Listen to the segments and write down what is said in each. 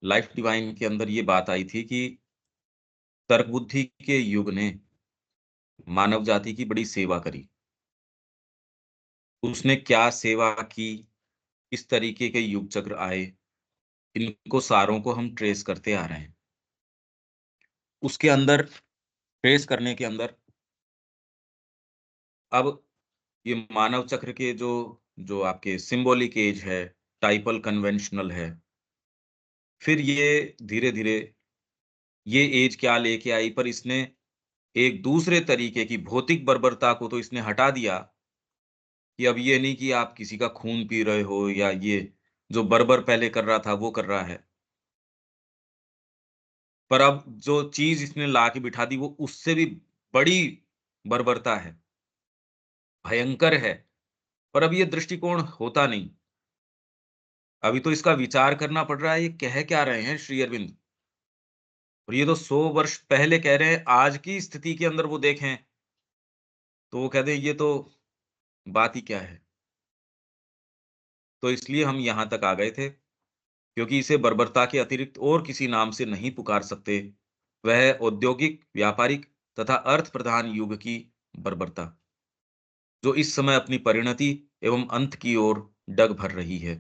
Life divine के अंदर ये बात आई थी कि तर्क बुद्धि के युग ने मानव जाति की बड़ी सेवा करी। उसने क्या सेवा की, किस तरीके के युग चक्र आए, इनको सारों को हम ट्रेस करते आ रहे हैं। उसके अंदर ट्रेस करने के अंदर अब ये मानव चक्र के जो जो आपके सिंबॉलिक एज है, टाइपल कन्वेंशनल है, फिर ये धीरे-धीरे ये एज क्या लेके आई, पर इसने एक दूसरे तरीके की भौतिक बर्बरता को तो इसने हटा दिया कि अब ये नहीं कि आप किसी का खून पी रहे हो या ये जो बर्बर पहले कर रहा था वो कर रहा है। पर अब जो चीज़ इसने ला के बिठा दी वो उससे भी बड़ी बर्बरता है, भयंकर है। पर अब ये दृष्टिकोण होता नहीं। अभी तो इसका विचार करना पड़ रहा है, ये कह क्या रहे हैं श्री अरविंद? और ये तो 100 वर्ष पहले कह रहे हैं, आज की स्थिति के अंदर वो देखें, तो वो कहते हैं ये तो बात ही क्या है? तो इसलिए हम यहाँ तक आ गए थे, क्योंकि इसे बर्बरता के अतिरिक्त और किसी नाम से नहीं पुकार सकते। वह औद्योगिक, व्यापारिक तथा अर्थ प्रधान युग की बर्बरता, जो इस समय अपनी परिणति एवं अंत की ओर डग भर रही है।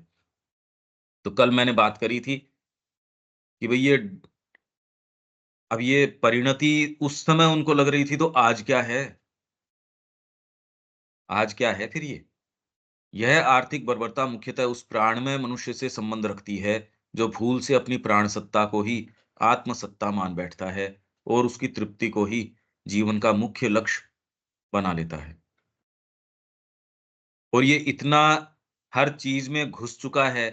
तो कल मैंने बात करी थी कि भई ये अब ये परिणति उस समय उनको लग रही थी, तो आज क्या है? आज क्या है फिर ये? यह आर्थिक बर्बरता मुख्यतः उस प्राणमय मनुष्य से संबंध रखती है, जो भूल से अपनी प्राण सत्ता को ही आत्मसत्ता मान बैठता है और उसकी तृप्ति को ही जीवन का मुख्य लक्ष्य बना लेता है। और ये इतना हर चीज़ में घुस चुका है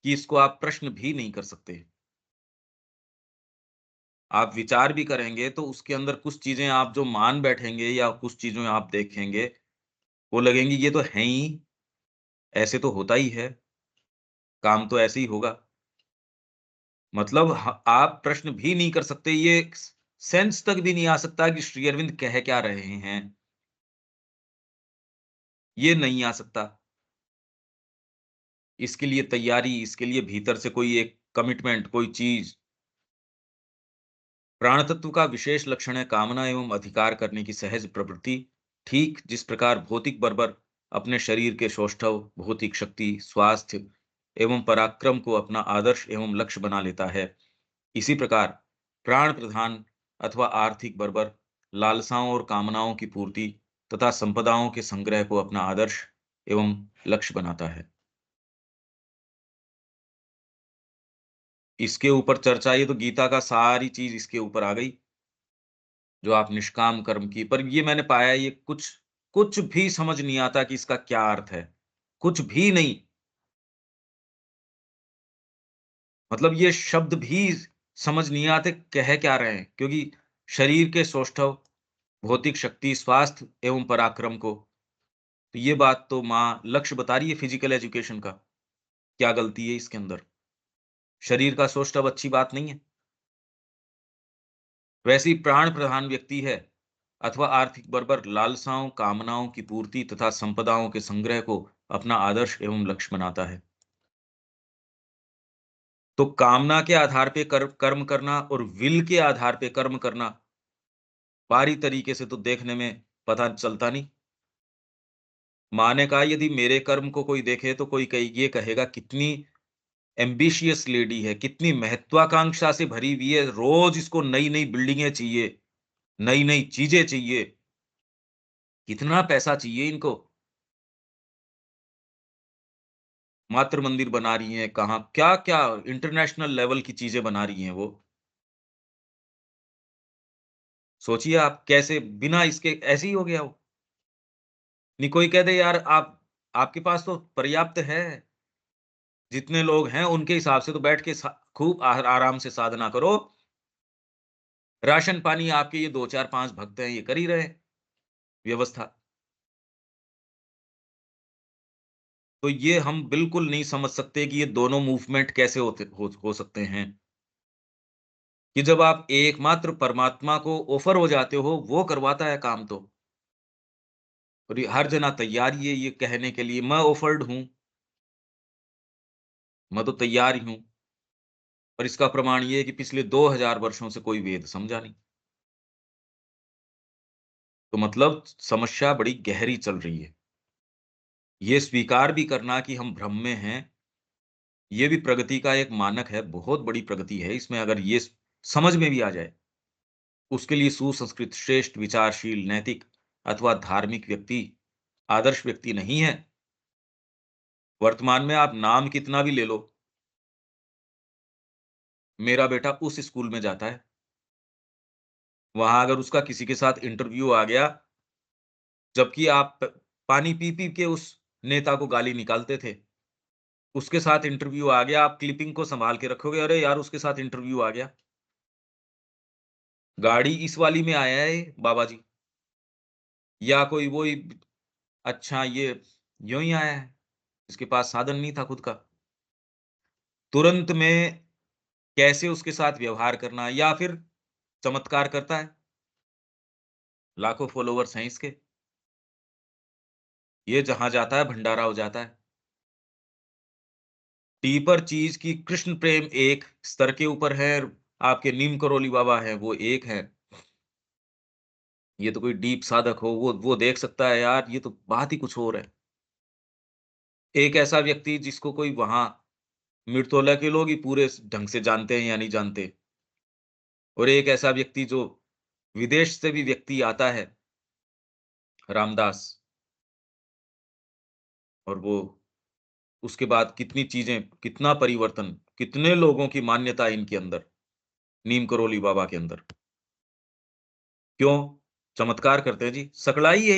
कि इसको आप प्रश्न भी नहीं कर सकते। आप विचार भी करेंगे तो उसके अंदर कुछ चीज़ें आप जो मान बैठेंगे या कुछ चीज़ों में आप देखेंगे, वो लगेंगी ये तो हैं ही, ऐसे तो होता ही है, काम तो ऐसे ही होगा। मतलब आप प्रश्न भी नहीं कर सकते, ये सेंस तक भी नहीं आ सकता कि श्री अरविंद कह क्या रहे हैं, ये नहीं आ सकता। इसके लिए तैयारी, इसके लिए भीतर से कोई एक कमिटमेंट, कोई चीज़। प्राण तत्व का विशेष लक्षण है कामना एवं अधिकार करने की सहज प्रवृत्ति। ठीक जिस प्रकार भौतिक बर्बर अपने शरीर के सौष्ठव, भौतिक शक्ति, स्वास्थ्य एवं पराक्रम को अपना आदर्श एवं लक्ष्य बना लेता है, इसी प्रकार प्राण प्रधान अथवा आर्थिक बर्बर लालसाओं और कामनाओं की पूर्ति तथा संपदाओं के संग्रह को अपना आदर्श एवं लक्ष्य बनाता है। इसके ऊपर चर्चा, ये तो गीता का सारी चीज इसके ऊपर आ गई, जो आप निष्काम कर्म की। पर ये मैंने पाया, ये कुछ कुछ भी समझ नहीं आता कि इसका क्या अर्थ है, कुछ भी नहीं। मतलब ये शब्द भी समझ नहीं आते कह क्या रहे हैं, क्योंकि शरीर के सौष्ठव, भौतिक शक्ति, स्वास्थ्य एवं पराक्रम को, तो ये बात तो माँ लक्ष्य बता रही है फिजिकल एजुकेशन का। क्या गलती है इसके अंदर? शरीर का सौष्ठव अच्छी बात नहीं है? वैसे ही प्राण प्रधान व्यक्ति है अथवा आर्थिक बर्बर लालसाओं, कामनाओं की पूर्ति तथा संपदाओं के संग्रह को अपना आदर्श एवं लक्ष्य बनाता है। तो कामना के आधार पे कर्म करना और विल के आधार पे कर्म करना, बाहरी तरीके से तो देखने में पता चलता नहीं। माँ ने कहा यदि मेरे कर्म को कोई देखे तो कोई ये कहेगा कितनी एम्बिशियस लेडी है, कितनी महत्वाकांक्षा से भरी हुई है, रोज इसको नई-नई बिल्डिंगें चाहिए, नई-नई चीज़ें चाहिए, कितना पैसा चाहिए इनको, मातृ मंदिर बना रही हैं, कहाँ क्या-क्या इंटरनेशनल लेवल की चीज़ें बना रही हैं वो। सोचिए आप कैसे बिना इसके ऐसे ही हो गया वो। नहीं कोई कह दे यार आप आपके पास तो पर्याप्त है, जितने लोग हैं उनके हिसाब से तो बैठ के खूब आराम से साधना करो, राशन पानी आपके ये 2, 4, 5 भक्त हैं, ये कर ही रहे हैं व्यवस्था। तो ये हम बिल्कुल नहीं समझ सकते कि ये दोनों मूवमेंट कैसे हो सकते हैं, कि जब आप एकमात्र परमात्मा को ऑफर हो जाते हो, वो करवाता है काम तो। और ये हर जना तैयार ही है ये कहने के लिए मैं ऑफर्ड हूँ, मैं तो तैयार ही हूँ। और इसका प्रमाण ये है कि पिछले 2000 वर्षों से कोई वेद समझा नहीं। तो मतलब समस्या बड़ी गहरी चल रही है। ये स्वीकार भी करना कि हम भ्रम में हैं, ये भी प्रगति का एक मानक है, बहुत बड़ी प्रगति है। इसमें अगर ये समझ में भी आ जाए, उसके लिए सुसंस्कृत, श्रेष्ठ, विचारशील, नैतिक अथवा धार्मिक व्यक्ति आदर्श व्यक्ति नहीं है। वर्तमान में आप नाम कितना भी ले लो, मेरा बेटा उस स्कूल में जाता है, वहाँ अगर उसका किसी के साथ इंटरव्यू आ गया, जबकि आप पानी पी-पी के उस नेता को गाली निकालते थे, उसके साथ इंटरव्यू आ गया, आप क्लिपिंग को सँभाल के रखोगे, अरे यार उसके साथ इंटरव्यू आ गया, गाड़ी इस वाली में आया है बाबा जी, या कोई वही अच्छा ये यूँ ही आया है, इसके पास साधन नहीं था खुद का। तुरंत में कैसे उसके साथ व्यवहार करना या फिर चमत्कार करता है, लाखों फॉलोवर्स हैं इसके, ये जहाँ जाता है भंडारा हो जाता है। डीपर चीज़ की कृष्ण प्रेम एक स्तर के ऊपर है, आपके नीम करोली बाबा हैं, वो एक हैं। ये तो कोई डीप साधक हो, वो देख सकता है यार, ये तो बात ही कुछ और है। एक ऐसा व्यक्ति जिसको कोई वहाँ मिर्तोला के लोग ही पूरे ढंग से जानते हैं या नहीं जानते, और एक ऐसा व्यक्ति जो विदेश से भी व्यक्ति आता है, रामदास, और वो उसके बाद कितनी चीज़ें, कितना परिवर्तन, कितने लोगों की मान्यता है इनके अंदर, नीम करोली बाबा के अंदर। क्यों? चमत्कार करते हैं जी, सकड़ाई है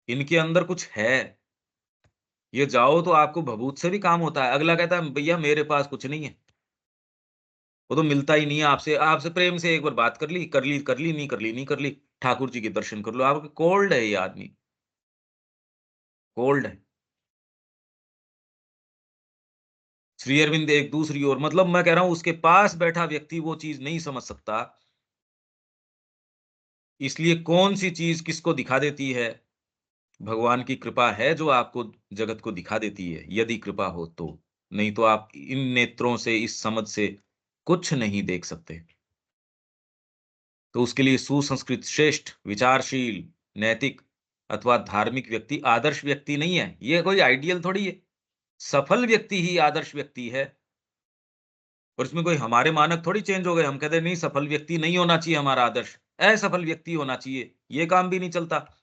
इनके अंदर कुछ है। ये जाओ तो आपको भभूत से भी काम होता है। अगला कहता है भैया मेरे पास कुछ नहीं है, वो तो मिलता ही नहीं है आपसे, आपसे प्रेम से एक बार बात कर ली, कर ली, कर ली, नहीं कर ली, नहीं कर ली। ठाकुर जी के दर्शन कर लो, आपके कोल्ड है ये आदमी, कोल्ड है। श्री अरविंद एक दूसरी ओर, मतलब मैं कह रहा हूँ उसके पास बैठा व्यक्ति वो चीज़ नहीं समझ सकता, इसलिए कौन-सी चीज़ किसको दिखा देती है, भगवान की कृपा है जो आपको जगत को दिखा देती है, यदि कृपा हो तो। नहीं तो आप इन नेत्रों से, इस समझ से कुछ नहीं देख सकते। तो उसके लिए सुसंस्कृत, श्रेष्ठ, विचारशील, नैतिक अथवा धार्मिक व्यक्ति आदर्श व्यक्ति नहीं है। ये कोई आइडियल थोड़ी है। सफल व्यक्ति ही आदर्श व्यक्ति है, और इसमें कोई हमारे मानक थोड़ी चेंज हो गए। हम कहते हैं नहीं सफल व्यक्ति नहीं होना चाहिए हमारा आदर्श, असफल व्यक्ति होना चाहिए। ये काम भी नहीं चलता।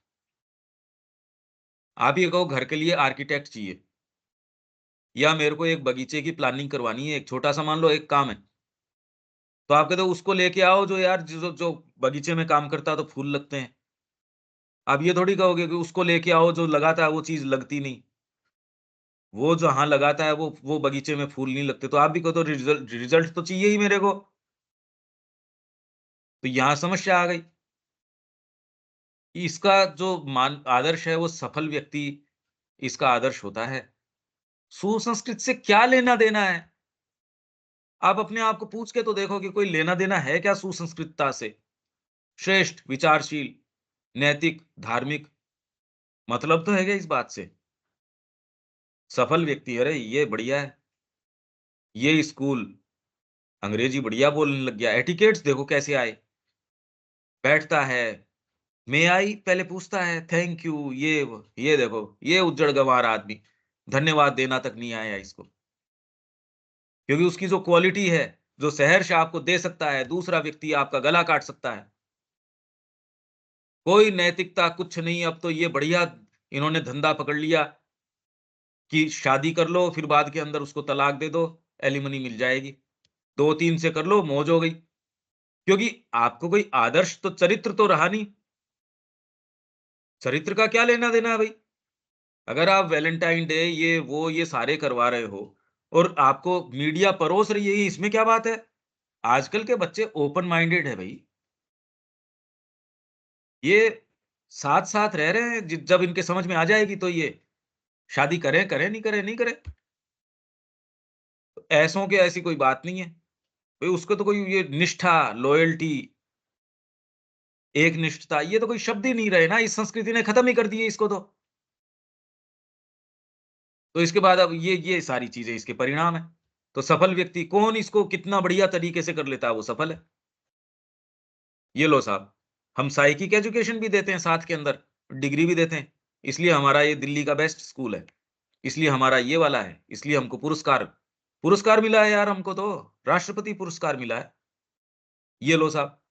आप ये कहो घर के लिए आर्किटेक्ट चाहिए, या मेरे को एक बगीचे की प्लानिंग करवानी है, एक छोटा-सा मान लो एक काम है। तो आप कहते हो उसको लेके आओ जो यार जो जो बगीचे में काम करता है तो फूल लगते हैं। आप ये थोड़ी कहोगे कि उसको लेके आओ जो लगाता है वो चीज़ लगती नहीं। वो जहाँ लगाता है वो बगीचे में फूल नहीं लगते। तो आप भी कहो तो रिज़ल्ट रिज़ल्ट तो चाहिए ही मेरे को। तो यहाँ समस्या आ गई। इसका जो मान आदर्श है वो सफल व्यक्ति इसका आदर्श होता है। सुसंस्कृत से क्या लेना-देना है? आप अपने आप को पूछ के तो देखो कि कोई लेना-देना है क्या सुसंस्कृतता से? श्रेष्ठ, विचारशील, नैतिक, धार्मिक, मतलब तो है क्या इस बात से? सफल व्यक्ति, अरे ये बढ़िया है, ये स्कूल अंग्रेजी बढ़िया बोलने लग गया, एटिकेट्स देखो कैसे आए, बैठता है, मे आई पहले पूछता है, थैंक यू, ये देखो, ये उज्जड़ गँवार आदमी, धन्यवाद देना तक नहीं आया इसको। क्योंकि उसकी जो क्वालिटी है, जो सहर्ष आपको दे सकता है, दूसरा व्यक्ति आपका गला काट सकता है। कोई नैतिकता कुछ नहीं, अब तो ये बढ़िया इन्होंने धंधा पकड़ लिया कि शादी कर लो, फिर बाद के अंदर उसको तलाक दे दो, एलिमनी मिल जाएगी। 2-3 से कर लो, मौज हो गई। क्योंकि आपको कोई आदर्श तो चरित्र तो रहा नहीं। चरित्र का क्या लेना-देना है भई? अगर आप वैलेंटाइन डे, ये सारे करवा रहे हो और आपको मीडिया परोस रही है, इसमें क्या बात है? आजकल के बच्चे ओपन माइंडेड है भई। ये साथ-साथ रह रहे हैं, ज जब इनके समझ में आ जाएगी तो ये शादी करें, करें, नहीं करें, नहीं करें। ऐसों की ऐसी कोई बात नहीं है। भई उसको तो कोई ये निष्ठा, लॉयल्टी, एकनिष्ठता ये तो कोई शब्द ही नहीं रहे ना, इस संस्कृति ने खत्म ही कर दिए इसको तो। तो इसके बाद अब ये सारी चीज़ें इसके परिणाम हैं। तो सफल व्यक्ति कौन इसको कितना बढ़िया तरीके से कर लेता है, वो सफल है। ये लो साहब, हम साइकिक एजुकेशन भी देते हैं साथ के अंदर, डिग्री भी देते हैं। इसलिए हमारा ये दिल्ली का बेस्ट स्कूल है, इसलिए हमारा ये वाला है, इसलिए हमको पुरस्कार पुरस्कार मिला है यार हमको तो, राष्ट्रपति पुरस्कार मिला है। ये लो साहब,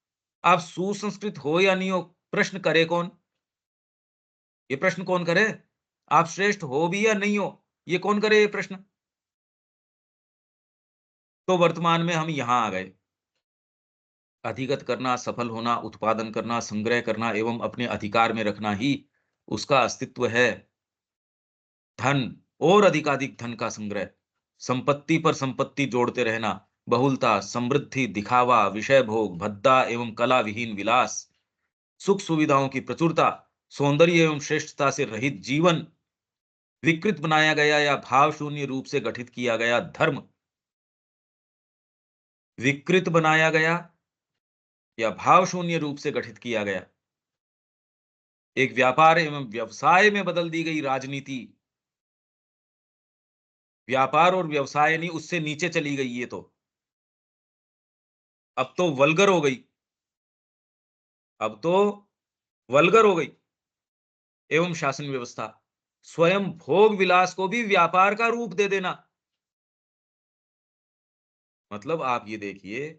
आप सुसंस्कृत हो या नहीं हो, प्रश्न करे कौन? ये प्रश्न कौन करे? आप श्रेष्ठ हो भी या नहीं हो, ये कौन करे ये प्रश्न? तो वर्तमान में हम यहाँ आ गए। अधिगत करना, सफल होना, उत्पादन करना, संग्रह करना एवं अपने अधिकार में रखना ही उसका अस्तित्व है। धन और अधिकाधिक धन का संग्रह, संपत्ति पर संपत्ति जोड़ते रहना, बहुलता, समृद्धि, दिखावा, विषय भोग, भद्दा एवं कला विहीन विलास, सुख सुविधाओं की प्रचुरता, सौंदर्य एवं श्रेष्ठता से रहित जीवन, विकृत बनाया गया या भाव शून्य रूप से गठित किया गया धर्म, विकृत बनाया गया या भाव शून्य रूप से गठित किया गया, एक व्यापार एवं व्यवसाय में बदल दी गई राजनीति, व्यापार और व्यवसाय नहीं उससे नीचे चली गई ये तो, अब तो वल्गर हो गई, अब तो वल्गर हो गई एवं शासन व्यवस्था, स्वयं भोग विलास को भी व्यापार का रूप दे देना। मतलब आप ये देखिए,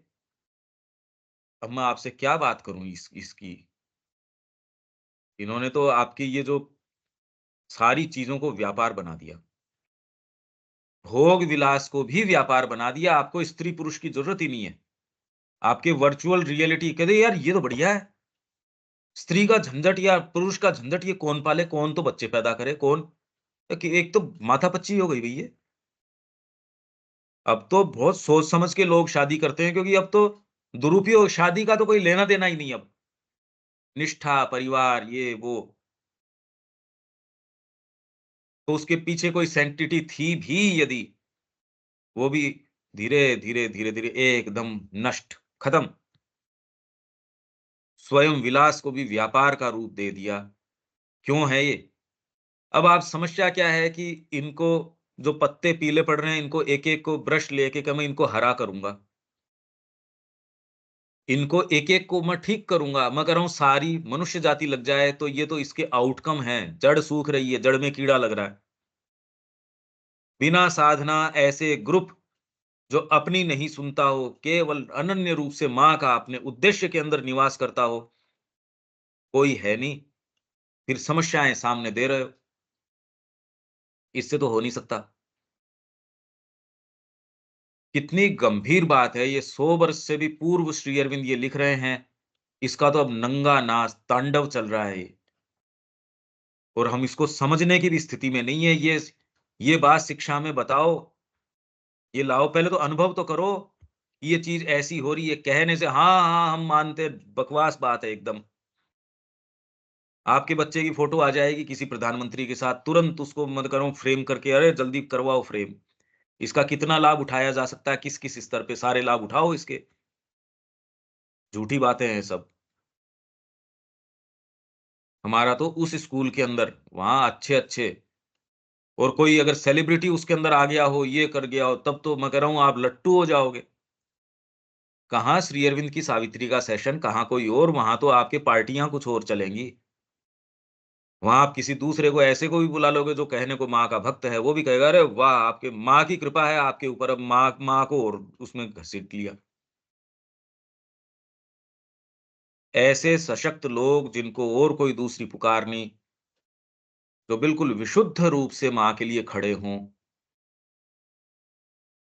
अब मैं आपसे क्या बात करूं इसकी, इन्होंने तो आपकी ये जो सारी चीजों को व्यापार बना दिया, भोग विलास को भी व्यापार बना दिया, आपको स्त्री पुरुष की जरूरत ही नहीं है। आपके वर्चुअल रियलिटी कहते यार ये तो बढ़िया है, स्त्री का झंझट या पुरुष का झंझट ये कौन पाले, कौन तो बच्चे पैदा करे, कौन कि एक तो माथापच्ची हो गई भई ये। अब तो बहुत सोच समझ के लोग शादी करते हैं क्योंकि अब तो दुरुपयोग, शादी का तो कोई लेना-देना ही नहीं अब। निष्ठा, परिवार, ये वो, तो उसके पीछे कोई सैंक्टिटी थी भी यदि, वो भी धीरे-धीरे, धीरे-धीरे एकदम नष्ट, खत्म। स्वयं विलास को भी व्यापार का रूप दे दिया। क्यों है ये? अब आप समस्या क्या है कि इनको जो पत्ते पीले पड़ रहे हैं, इनको एक-एक को ब्रश लेके के मैं इनको हरा करूँगा। इनको एक-एक को मैं ठीक करूँगा। मैं कह रहा हूँ सारी मनुष्य जाति लग जाए तो ये तो इसके आउटकम हैं। जड़ सूख रही है, जड़ में कीड़ा लग रहा है। बिना साधना ऐसे ग्रुप जो अपनी नहीं सुनता हो, केवल अनन्य रूप से माँ का अपने उद्देश्य के अंदर निवास करता हो, कोई है नहीं। फिर समस्याएँ सामने दे रहे हो। इससे तो हो नहीं सकता। कितनी गंभीर बात है, ये 100 वर्ष से भी पूर्व श्री अरविंद ये लिख रहे हैं। इसका तो अब नंगा नाच तांडव चल रहा है ये, और हम इसको समझने की भी स्थिति में नहीं है। ये बात शिक्षा में बताओ, ये लाओ, पहले तो अनुभव तो करो। ये चीज़ ऐसी हो रही है, कहने से हाँ, हाँ, हम मानते हैं, बकवास बात है एकदम। आपके बच्चे की फ़ोटो आ जाएगी किसी प्रधानमंत्री के साथ, तुरंत उसको मत करो फ्रेम करके, अरे जल्दी करवाओ फ्रेम। इसका कितना लाभ उठाया जा सकता है, किस-किस स्तर पे, सारे लाभ उठाओ इसके। झूठी बातें हैं सब। हमारा तो उस स्कूल के अंदर, वहाँ अच्छे-अच्छे, और कोई अगर सेलिब्रिटी उसके अंदर आ गया हो, ये कर गया हो, तब तो मैं कह रहा हूँ आप लट्टू हो जाओगे। कहाँ श्री अरविंद की सावित्री का सेशन, कहाँ कोई और, वहाँ तो आपकी पार्टियाँ कुछ और चलेंगी। वहाँ आप किसी दूसरे को ऐसे को भी बुला लोगे जो कहने को माँ का भक्त है, वो भी कहेगा अरे वाह! आपके माँ की कृपा है आपके ऊपर, अब माँ माँ को और उसमें घसीट लिया। ऐसे सशक्त लोग जिनको और कोई दूसरी पुकार नहीं, जो बिल्कुल विशुद्ध रूप से माँ के लिए खड़े हों,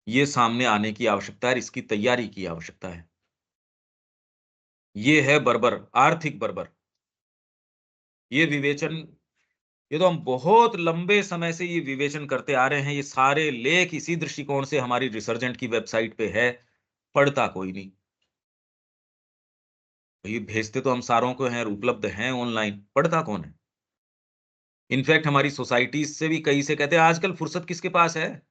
ये सामने आने की आवश्यकता है, इसकी तैयारी की आवश्यकता है। ये है बर्बर, आर्थिक बर्बर। ये विवेचन, ये तो हम बहुत लंबे समय से ये विवेचन करते आ रहे हैं। ये सारे लेख इसी दृष्टिकोण से हमारी रिसर्जेंट की वेबसाइट पे है, पढ़ता कोई नहीं। ये भेजते तो हम सारों को हैं, उपलब्ध हैं ऑनलाइन, पढ़ता कौन है? इनफैक्ट हमारी सोसाइटीज़ से भी कई से कहते हैं आजकल फुर्सत किसके पास है?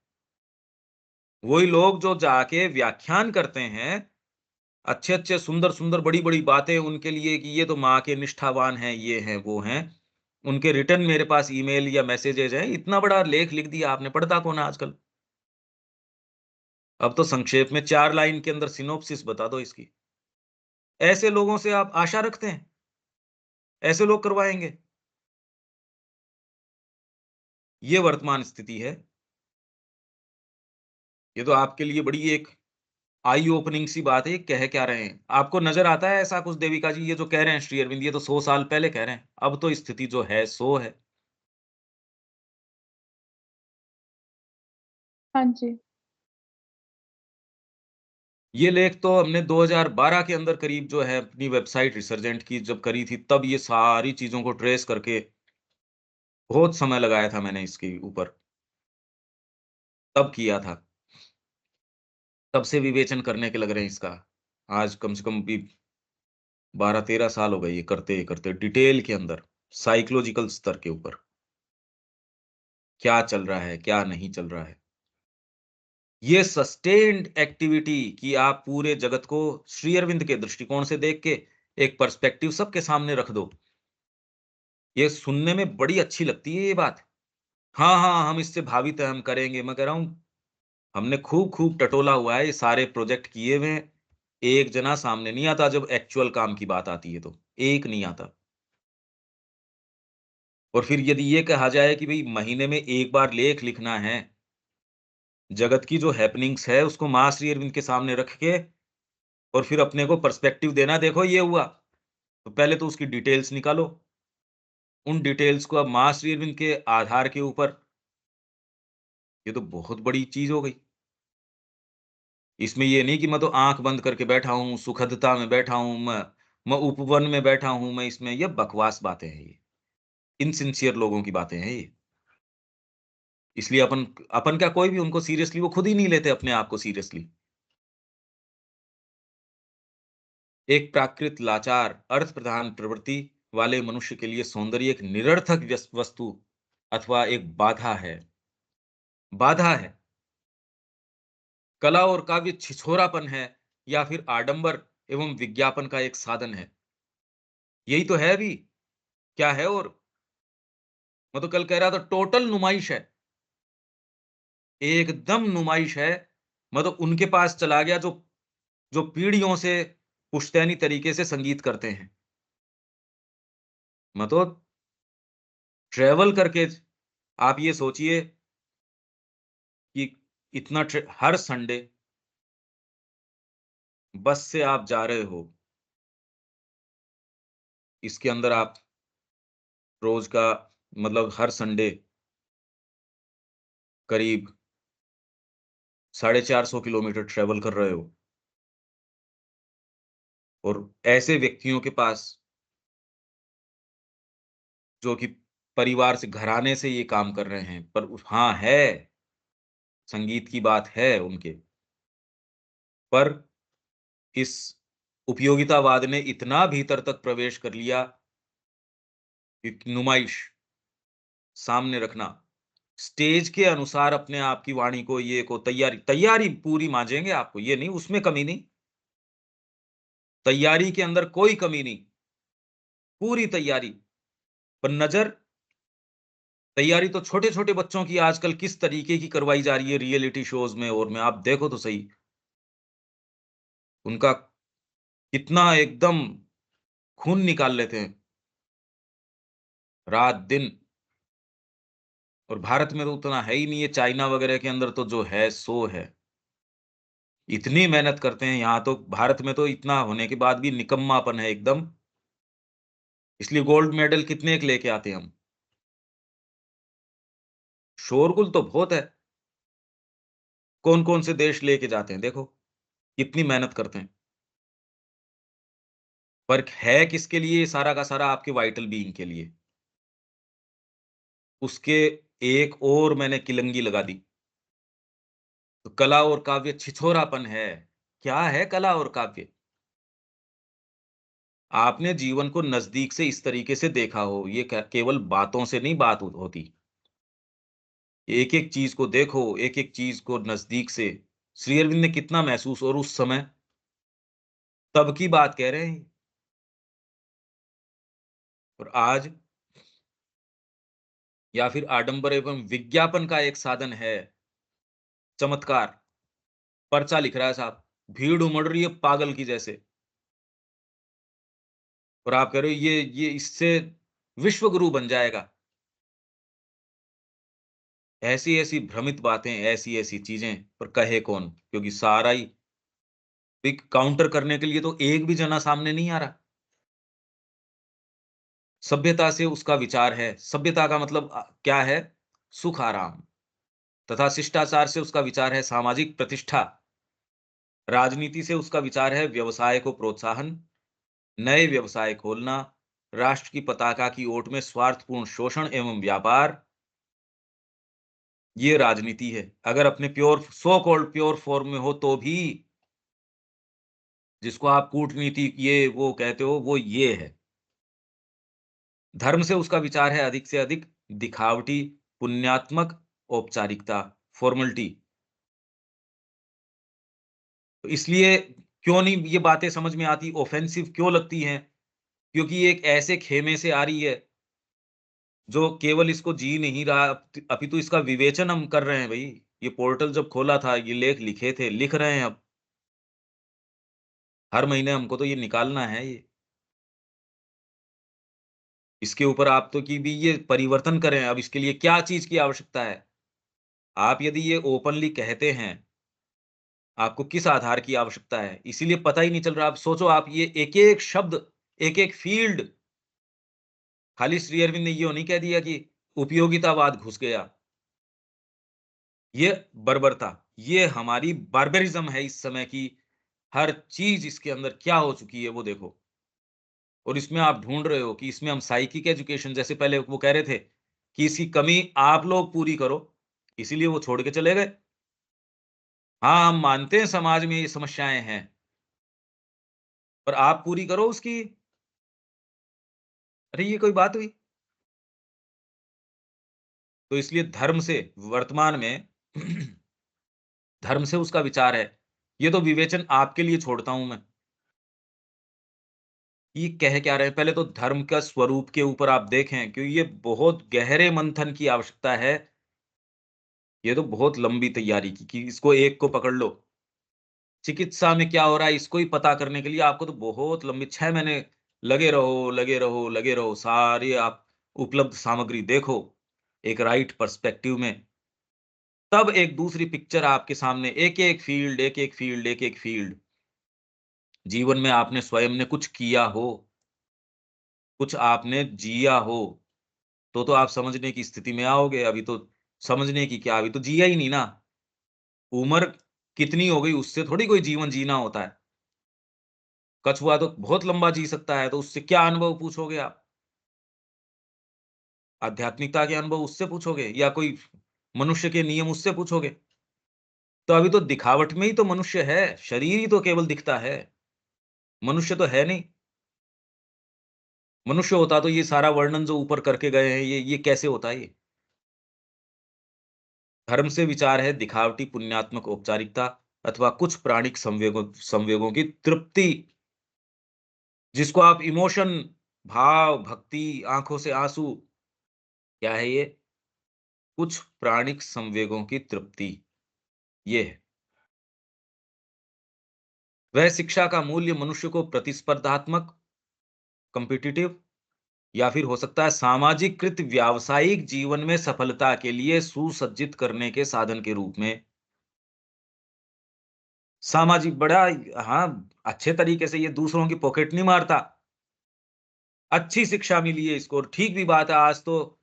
वही लोग जो जाके व्याख्यान करते हैं, अच्छे-अच्छे, सुंदर-सुंदर, बड़ी-बड़ी बातें उनके लिए कि ये तो माँ के निष्ठावान हैं, ये हैं, वो हैं। उनके रिटर्न मेरे पास ईमेल या मैसेजेज हैं, इतना बड़ा लेख लिख दिया आपने, पढ़ता कौन है आजकल? अब तो संक्षेप में 4 लाइन के अंदर सिनॉप्सिस बता दो इसकी। ऐसे लोगों से आप आशा रखते हैं? ऐसे लोग करवाएँगे? ये वर्तमान स्थिति है। ये तो आपके लिए बड़ी एक आई ओपनिंग सी बात है, ये कह क्या रहे हैं? आपको नज़र आता है ऐसा कुछ देविका जी, ये जो कह रहे हैं श्री अरविंद, ये तो 100 साल पहले कह रहे हैं। अब तो स्थिति जो है सो है। हाँ जी। ये लेख तो हमने 2012 के अंदर करीब जो है अपनी वेबसाइट रिसर्जेंट की जब करी थी, तब ये सारी चीज़ों को ट्रेस करके बहुत समय लगाया था मैंने इसके ऊपर, तब किया था। तब से विवेचन करने के लग रहे हैं इसका। आज कम से कम भी 12-13 साल हो गए ये करते-करते डिटेल के अंदर, साइकोलॉजिकल स्तर के ऊपर, क्या चल रहा है, क्या नहीं चल रहा है। ये सस्टेन्ड एक्टिविटी कि आप पूरे जगत को श्री अरविंद के दृष्टिकोण से देख के एक पर्सपेक्टिव सबके सामने रख दो। ये सुनने में बड़ी अच्छी लगती है ये बात। हाँ, हाँ, हम इससे भावित हैं, हम करेंगे। मैं कह रहा हूँ, हमने खूब-खूब टटोला हुआ है, ये सारे प्रोजेक्ट किए हुए हैं। एक जना सामने नहीं आता जब एक्चुअल काम की बात आती है तो, एक नहीं आता। और फिर यदि ये कहा जाए कि भई महीने में 1 बार लेख लिखना है, जगत की जो हैपनिंग्स है उसको माँ श्री अरविंद के सामने रख के और फिर अपने को पर्सपेक्टिव देना, देखो ये हुआ। तो पहले तो उसकी डिटेल्स निकालो। उन डिटेल्स को अब माँ श्री अरविंद के आधार के ऊपर, ये तो बहुत बड़ी चीज़ हो गई। इसमें ये नहीं कि मैं तो आँख बंद करके बैठा हूँ, सुखदता में बैठा हूँ, मैं उपवन में बैठा हूँ, मैं इसमें, ये बकवास बातें हैं ये। इनसिंसियर लोगों की बातें हैं ये। इसलिए अपन अपन क्या, कोई भी उनको सीरियसली, वो खुद ही नहीं लेते अपने आप को सीरियसली। एक प्राकृत लाचार, अर्थ प्रधान प्रवृत्ति वाले मनुष्य के लिए सौंदर्य एक निरर्थक वस्तु अथवा एक बाधा है। बाधा है। कला और काव्य छिछोरापन है या फिर आडंबर एवं विज्ञापन का एक साधन है। यही तो है अभी। क्या है? और मैं तो कल कह रहा था, टोटल नुमाइश है। एकदम नुमाइश है। मैं तो उनके पास चला गया जो जो पीढ़ियों से पुश्तैनी तरीके से संगीत करते हैं। मैं तो ट्रैवल करके, आप ये सोचिए कि इतना हर संडे बस से आप जा रहे हो, इसके अंदर आप रोज का, मतलब हर संडे करीब 450 किलोमीटर ट्रैवल कर रहे हो और ऐसे व्यक्तियों के पास जो कि परिवार से, घराने से ये काम कर रहे हैं, पर हाँ है, संगीत की बात है उनके, पर इस उपयोगितावाद ने इतना भीतर तक प्रवेश कर लिया कि नुमाइश सामने रखना, स्टेज के अनुसार अपने आप की वाणी को, ये को तैयारी तैयारी पूरी माँजेंगे आपको, ये नहीं, उसमें कमी नहीं, तैयारी के अंदर कोई कमी नहीं, पूरी तैयारी। पर नज़र, तैयारी तो छोटे-छोटे बच्चों की आजकल किस तरीके की करवाई जा रही है रियलिटी शोज़ में और में, आप देखो तो सही, उनका कितना एकदम खून निकाल लेते हैं, रात-दिन। और भारत में तो उतना है ही नहीं है, चाइना वगैरह के अंदर तो जो है सो है। इतनी मेहनत करते हैं, यहाँ तो भारत में तो इतना होने के बाद भी निकम्मापन है एकदम, इसलिए गोल्ड मेडल कितने के लेके आते हैं हम। शोरगुल तो बहुत है, कौन-कौन से देश लेके जाते हैं देखो, कितनी मेहनत करते हैं। पर है किसके लिए ये सारा का सारा? आपके वाइटल बीइंग के लिए। उसके एक और मैंने किलंगी लगा दी, तो कला और काव्य छिछोरापन है। क्या है कला और काव्य? आपने जीवन को नज़दीक से इस तरीके से देखा हो, ये केवल बातों से नहीं बात होती। एक-एक चीज़ को देखो, एक-एक चीज़ को नज़दीक से। श्री अरविंद ने कितना महसूस, और उस समय, तब की बात कह रहे हैं। और आज या फिर आडंबर एवं विज्ञापन का एक साधन है, चमत्कार, पर्चा लिख रहा है साहब, भीड़ उमड़ रही है पागल की जैसे, और आप कह रहे हो ये इससे विश्व गुरु बन जाएगा। ऐसी-ऐसी भ्रमित बातें, ऐसी-ऐसी चीज़ें, पर कहे कौन? क्योंकि सारा ही एक काउंटर करने के लिए तो एक भी जना सामने नहीं आ रहा। सभ्यता से उसका विचार है, सभ्यता का मतलब क्या है? सुख आराम, तथा शिष्टाचार से उसका विचार है सामाजिक प्रतिष्ठा, राजनीति से उसका विचार है व्यवसाय को प्रोत्साहन, नए व्यवसाय खोलना, राष्ट्र की पताका की ओट में स्वार्थपूर्ण शोषण एवं व्यापार, ये राजनीति है। अगर अपने pure so called pure form में हो तो भी, जिसको आप कूटनीति ये वो कहते हो, वो ये है। धर्म से उसका विचार है अधिक से अधिक दिखावटी, पुण्यात्मक औपचारिकता, फॉर्मेलिटी। तो इसलिए क्यों नहीं ये बातें समझ में आती, ऑफेंसिव क्यों लगती हैं? क्योंकि ये एक ऐसे खेमे से आ रही है, जो केवल इसको जी नहीं रहा, अपितु इसका विवेचन हम कर रहे हैं भई। ये पोर्टल जब खोला था, ये लेख लिखे थे, लिख रहे हैं अब। हर महीने हमको तो ये निकालना है ये। इसके ऊपर आप तो कि भी ये परिवर्तन करें, अब इसके लिए क्या चीज़ की आवश्यकता है? आप यदि ये ओपनली कहते हैं, आपको किस आधार की आवश्यकता है? इसीलिए पता ही नहीं चल रहा। आप सोचो, आप ये एक-एक शब्द, एक-एक फ़ील्ड, खाली श्री अरविंद ने ये नहीं कह दिया कि उपयोगितावाद घुस गया। ये बर्बरता, ये हमारी बार्बरिज़्म है इस समय की। हर चीज़ इसके अंदर क्या हो चुकी है वो देखो। और इसमें आप ढूँढ रहे हो कि इसमें हम साइकिक एजुकेशन, जैसे पहले वो कह रहे थे कि इसकी कमी आप लोग पूरी करो, इसीलिए वो छोड़ के चले गए। हाँ, हम मानते हैं समाज में ये समस्याएँ हैं, पर आप पूरी करो उसकी। अरे! ये कोई बात हुई? तो इसलिए धर्म से वर्तमान में धर्म से उसका विचार है। ये तो विवेचन आपके लिए छोड़ता हूँ मैं। ये कह क्या रहे हैं? पहले तो धर्म का स्वरूप के ऊपर आप देखें, क्योंकि ये बहुत गहरे मंथन की आवश्यकता है। ये तो बहुत लंबी तैयारी की कि इसको एक को पकड़ लो। चिकित्सा में क्या हो रहा है इसको ही पता करने के लिए आपको तो बहुत लंबी 6 महीने लगे रहो, लगे रहो, लगे रहो। सारी आप उपलब्ध सामग्री देखो, एक राइट पर्सपेक्टिव में। तब एक दूसरी पिक्चर आपके सामने, एक-एक फ़ील्ड, एक-एक फ़ील्ड, एक-एक फ़ील्ड। जीवन में आपने स्वयं ने कुछ किया हो, कुछ आपने जिया हो, तो आप समझने की स्थिति में आओगे। अभी तो समझने की क्या, अभी तो जिया ही नहीं ना। उम्र कितनी हो गई उससे थोड़ी कोई जीवन जीना होता है। कछुआ तो बहुत लंबा जी सकता है, तो उससे क्या अनुभव पूछोगे आप? आध्यात्मिकता के अनुभव उससे पूछोगे या कोई मनुष्य के नियम उससे पूछोगे? तो अभी तो दिखावट में ही तो मनुष्य है, शरीर ही तो केवल दिखता है, मनुष्य तो है नहीं। मनुष्य होता तो ये सारा वर्णन जो ऊपर करके गए हैं, ये कैसे होता ये? धर्म से विचार है दिखावटी पुण्यात्मक औपचारिकता अथवा कुछ प्राणिक संवेगों संवेगों की तृप्ति, जिसको आप इमोशन, भाव, भक्ति, आँखों से आँसू, क्या है ये? कुछ प्राणिक संवेगों की तृप्ति, ये है। वह शिक्षा का मूल्य मनुष्य को प्रतिस्पर्धात्मक, कॉम्पिटिटिव, या फिर हो सकता है सामाजिक व्यावसायिक जीवन में सफलता के लिए सुसज्जित करने के साधन के रूप में, सामाजिक बड़ा, हाँ, अच्छे तरीके से ये दूसरों की पॉकेट नहीं मारता। अच्छी शिक्षा मिली है इसको, और ठीक भी बात है, आज तो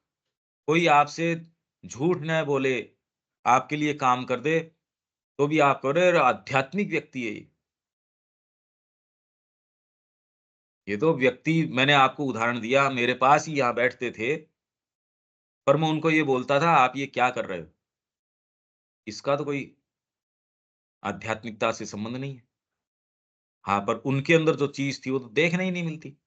कोई आपसे झूठ न बोले, आपके लिए काम कर दे, तो भी आप कह रहे हैं आध्यात्मिक व्यक्ति है ये। ये तो व्यक्ति, मैंने आपको उदाहरण दिया, मेरे पास ही यहाँ बैठते थे, पर मैं उनको ये बोलता था, आप ये क्या कर रहे हो? इसका तो कोई आध्यात्मिकता से संबंध नहीं है। हाँ, पर उनके अंदर जो चीज़ थी, वो तो देखने ही नहीं मिलती।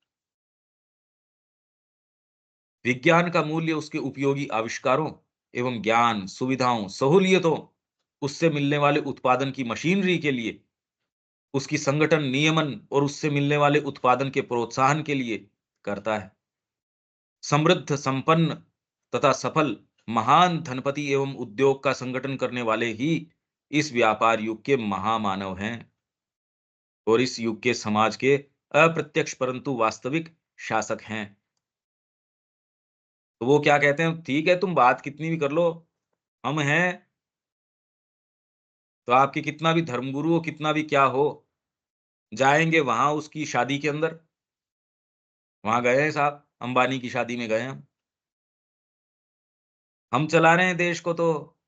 विज्ञान का मूल्य उसके उपयोगी आविष्कारों एवं ज्ञान, सुविधाओं, सहूलियतों, उससे मिलने वाले उत्पादन की मशीनरी के लिए, उसकी संगठन, नियमन और उससे मिलने वाले उत्पादन के प्रोत्साहन के लिए करता है। समृद्ध, संपन्न तथा सफल महान धनपति एवं उद्योग का संगठन करने वाले ही इस व्यापार युग के महामानव हैं और इस युग के समाज के अप्रत्यक्ष परंतु वास्तविक शासक हैं। तो वो क्या कहते हैं, ठीक है तुम बात कितनी भी कर लो, हम हैं, तो आपके कितना भी धर्मगुरु हो, कितना भी क्या हो, जाएंगे वहां उसकी शादी के अंदर, वहां गए हैं साहब, अंबानी की शादी में गए हैं हम चला रहे हैं देश को, तो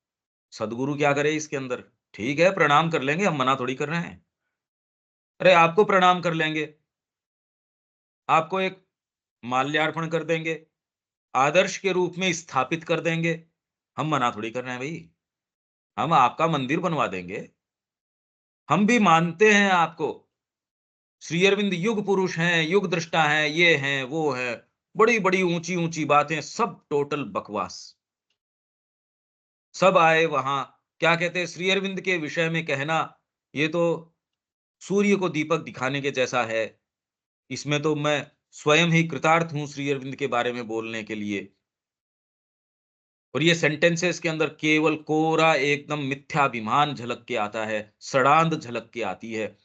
सदगुरु क्या करे इसके अंदर। ठीक है प्रणाम कर लेंगे, हम मना थोड़ी कर रहे हैं। अरे आपको प्रणाम कर लेंगे, आपको एक माल्यार्पण कर देंगे, आदर्श के रूप में स्थापित कर देंगे, हम मना थोड़ी कर रहे हैं भाई। हम आपका मंदिर बनवा देंगे, हम भी मानते हैं आपको, श्री अरविंद युग पुरुष हैं, युग दृष्टा हैं, ये हैं वो हैं, बड़ी बड़ी ऊंची ऊंची बातें, सब टोटल बकवास। सब आए वहां, क्या कहते हैं, श्री अरविंद के विषय में कहना, ये तो सूर्य को दीपक दिखाने के जैसा है। इसमें तो मैं स्वयं ही कृतार्थ हूं श्री अरविंद के बारे में बोलने के लिए। और ये सेंटेंसेस के अंदर केवल कोरा एकदम मिथ्याभिमान झलक के आता है, सड़ांध झलक के आती है।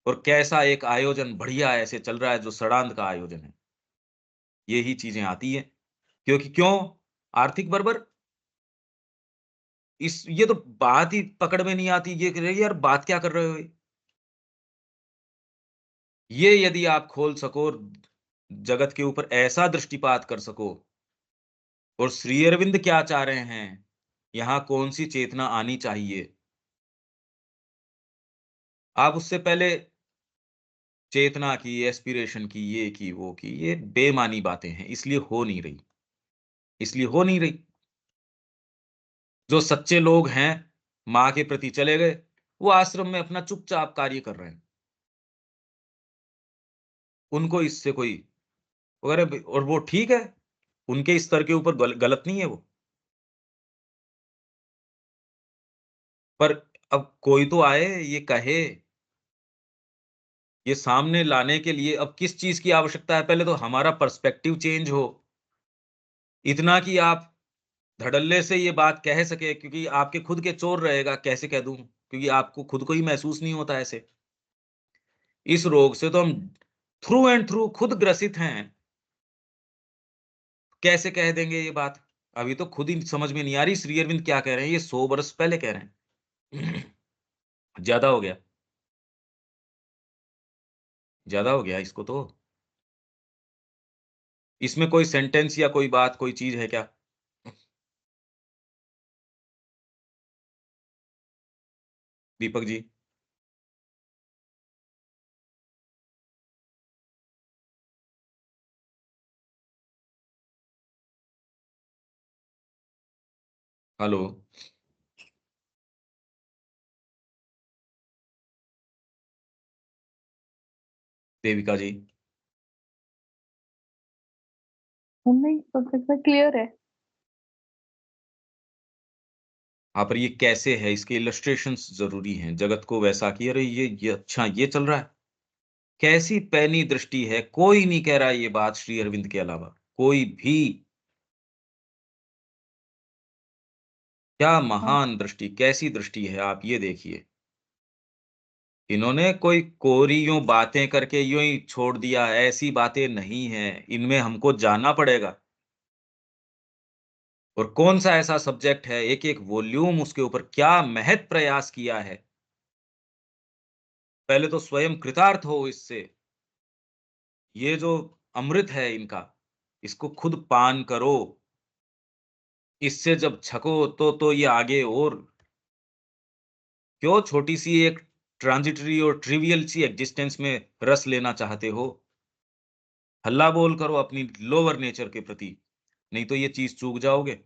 और कैसा एक आयोजन बढ़िया ऐसे चल रहा है जो सड़ांध का आयोजन है, यही चीजें आती है। क्योंकि क्यों, आर्थिक बर्बर, इस ये तो बात ही पकड़ में नहीं आती, ये कह रहे यार बात क्या कर रहे हो ये यदि आप खोल सको, जगत के ऊपर ऐसा दृष्टिपात कर सको, और श्री अरविंद क्या चाह रहे हैं, यहां कौन सी चेतना आनी चाहिए, आप उससे पहले चेतना की, एस्पिरेशन की, ये की वो की, ये बेमानी बातें हैं, इसलिए हो नहीं रही, इसलिए हो नहीं रही। जो सच्चे लोग हैं, माँ के प्रति चले गए, वो आश्रम में अपना चुपचाप कार्य कर रहे हैं, उनको इससे कोई वगैरह, और वो ठीक है, उनके स्तर के ऊपर गलत नहीं है वो। पर अब कोई तो आए, ये कहे, ये सामने लाने के लिए अब किस चीज की आवश्यकता है, पहले तो हमारा पर्सपेक्टिव चेंज हो, इतना कि आप धड़ल्ले से ये बात कह सके, क्योंकि आपके खुद के चोर रहेगा, कैसे कह दूं, क्योंकि आपको खुद को ही महसूस नहीं होता ऐसे। इस रोग से तो हम थ्रू एंड थ्रू खुद ग्रसित हैं, कैसे कह देंगे ये बात। अभी तो खुद ही समझ में नहीं आ रही श्री अरविंद क्या कह रहे हैं, ये 100 वर्ष पहले कह रहे हैं। ज्यादा हो गया, ज्यादा हो गया इसको तो। इसमें कोई सेंटेंस या कोई बात, कोई चीज है क्या। दीपक जी। हेलो। देविका जी। नहीं सब एकदम क्लियर है। हाँ पर ये कैसे है, इसके इलस्ट्रेशंस जरूरी हैं, जगत को वैसा कि अरे ये अच्छा ये चल रहा है। कैसी पैनी दृष्टि है, कोई नहीं कह रहा ये बात श्री अरविंद के अलावा, कोई भी। क्या हाँ महान दृष्टि, कैसी दृष्टि है, आप ये देखिए। इन्होंने कोई कोरी यूं बातें करके यूं ही छोड़ दिया, ऐसी बातें नहीं है, इनमें हमको जानना पड़ेगा। और कौन सा ऐसा सब्जेक्ट है, एक एक वॉल्यूम उसके ऊपर क्या महत प्रयास किया है। पहले तो स्वयं कृतार्थ हो इससे, ये जो अमृत है इनका, इसको खुद पान करो, इससे जब छको तो ये आगे और क्यों छोटी सी एक ट्रांजिटरी और ट्रिवियल सी एग्जिस्टेंस में रस लेना चाहते हो। हल्ला बोल करो अपनी लोअर नेचर के प्रति, नहीं तो ये चीज चूक जाओगे।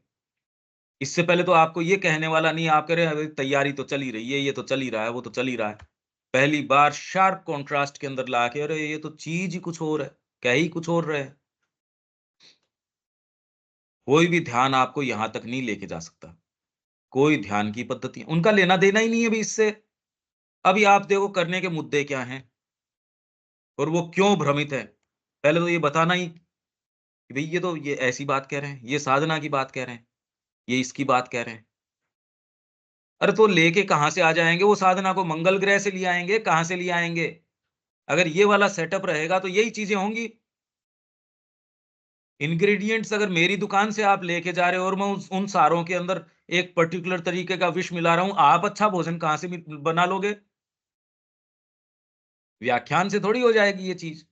इससे पहले तो आपको ये कहने वाला नहीं, आप कह रहे हैं "अरे, तैयारी तो चल ही रही है, ये तो चल ही रहा है, वो तो चल ही रहा है"। पहली बार शार्प कॉन्ट्रास्ट के अंदर ला के, अरे ये तो चीज ही कुछ और है, कह ही कुछ और रहे हैं। कोई भी ध्यान आपको यहां तक नहीं लेके जा सकता, कोई ध्यान की पद्धति उनका लेना देना ही नहीं है भी इससे। अभी आप देखो करने के मुद्दे क्या हैं और वो क्यों भ्रमित है, पहले तो ये बताना ही कि कि भई ये ऐसी बात कह रहे हैं, ये साधना की बात कह रहे हैं, ये इसकी बात कह रहे हैं। अरे तो लेके कहाँ से आ जाएँगे वो साधना को? मंगल ग्रह से ले आएँगे, कहाँ से ले आएँगे? अगर ये वाला सेटअप रहेगा तो यही चीज़ें होंगी। इंग्रीडिएंट्स अगर मेरी दुकान से आप लेके जा रहे हो और मैं उस उन सारों के अंदर एक पर्टिकुलर तरीके का विष मिला रहा हूँ, आप अच्छा भोजन कहाँ से बना लोगे? व्याख्यान से थोड़ी हो जाएगी ये चीज़।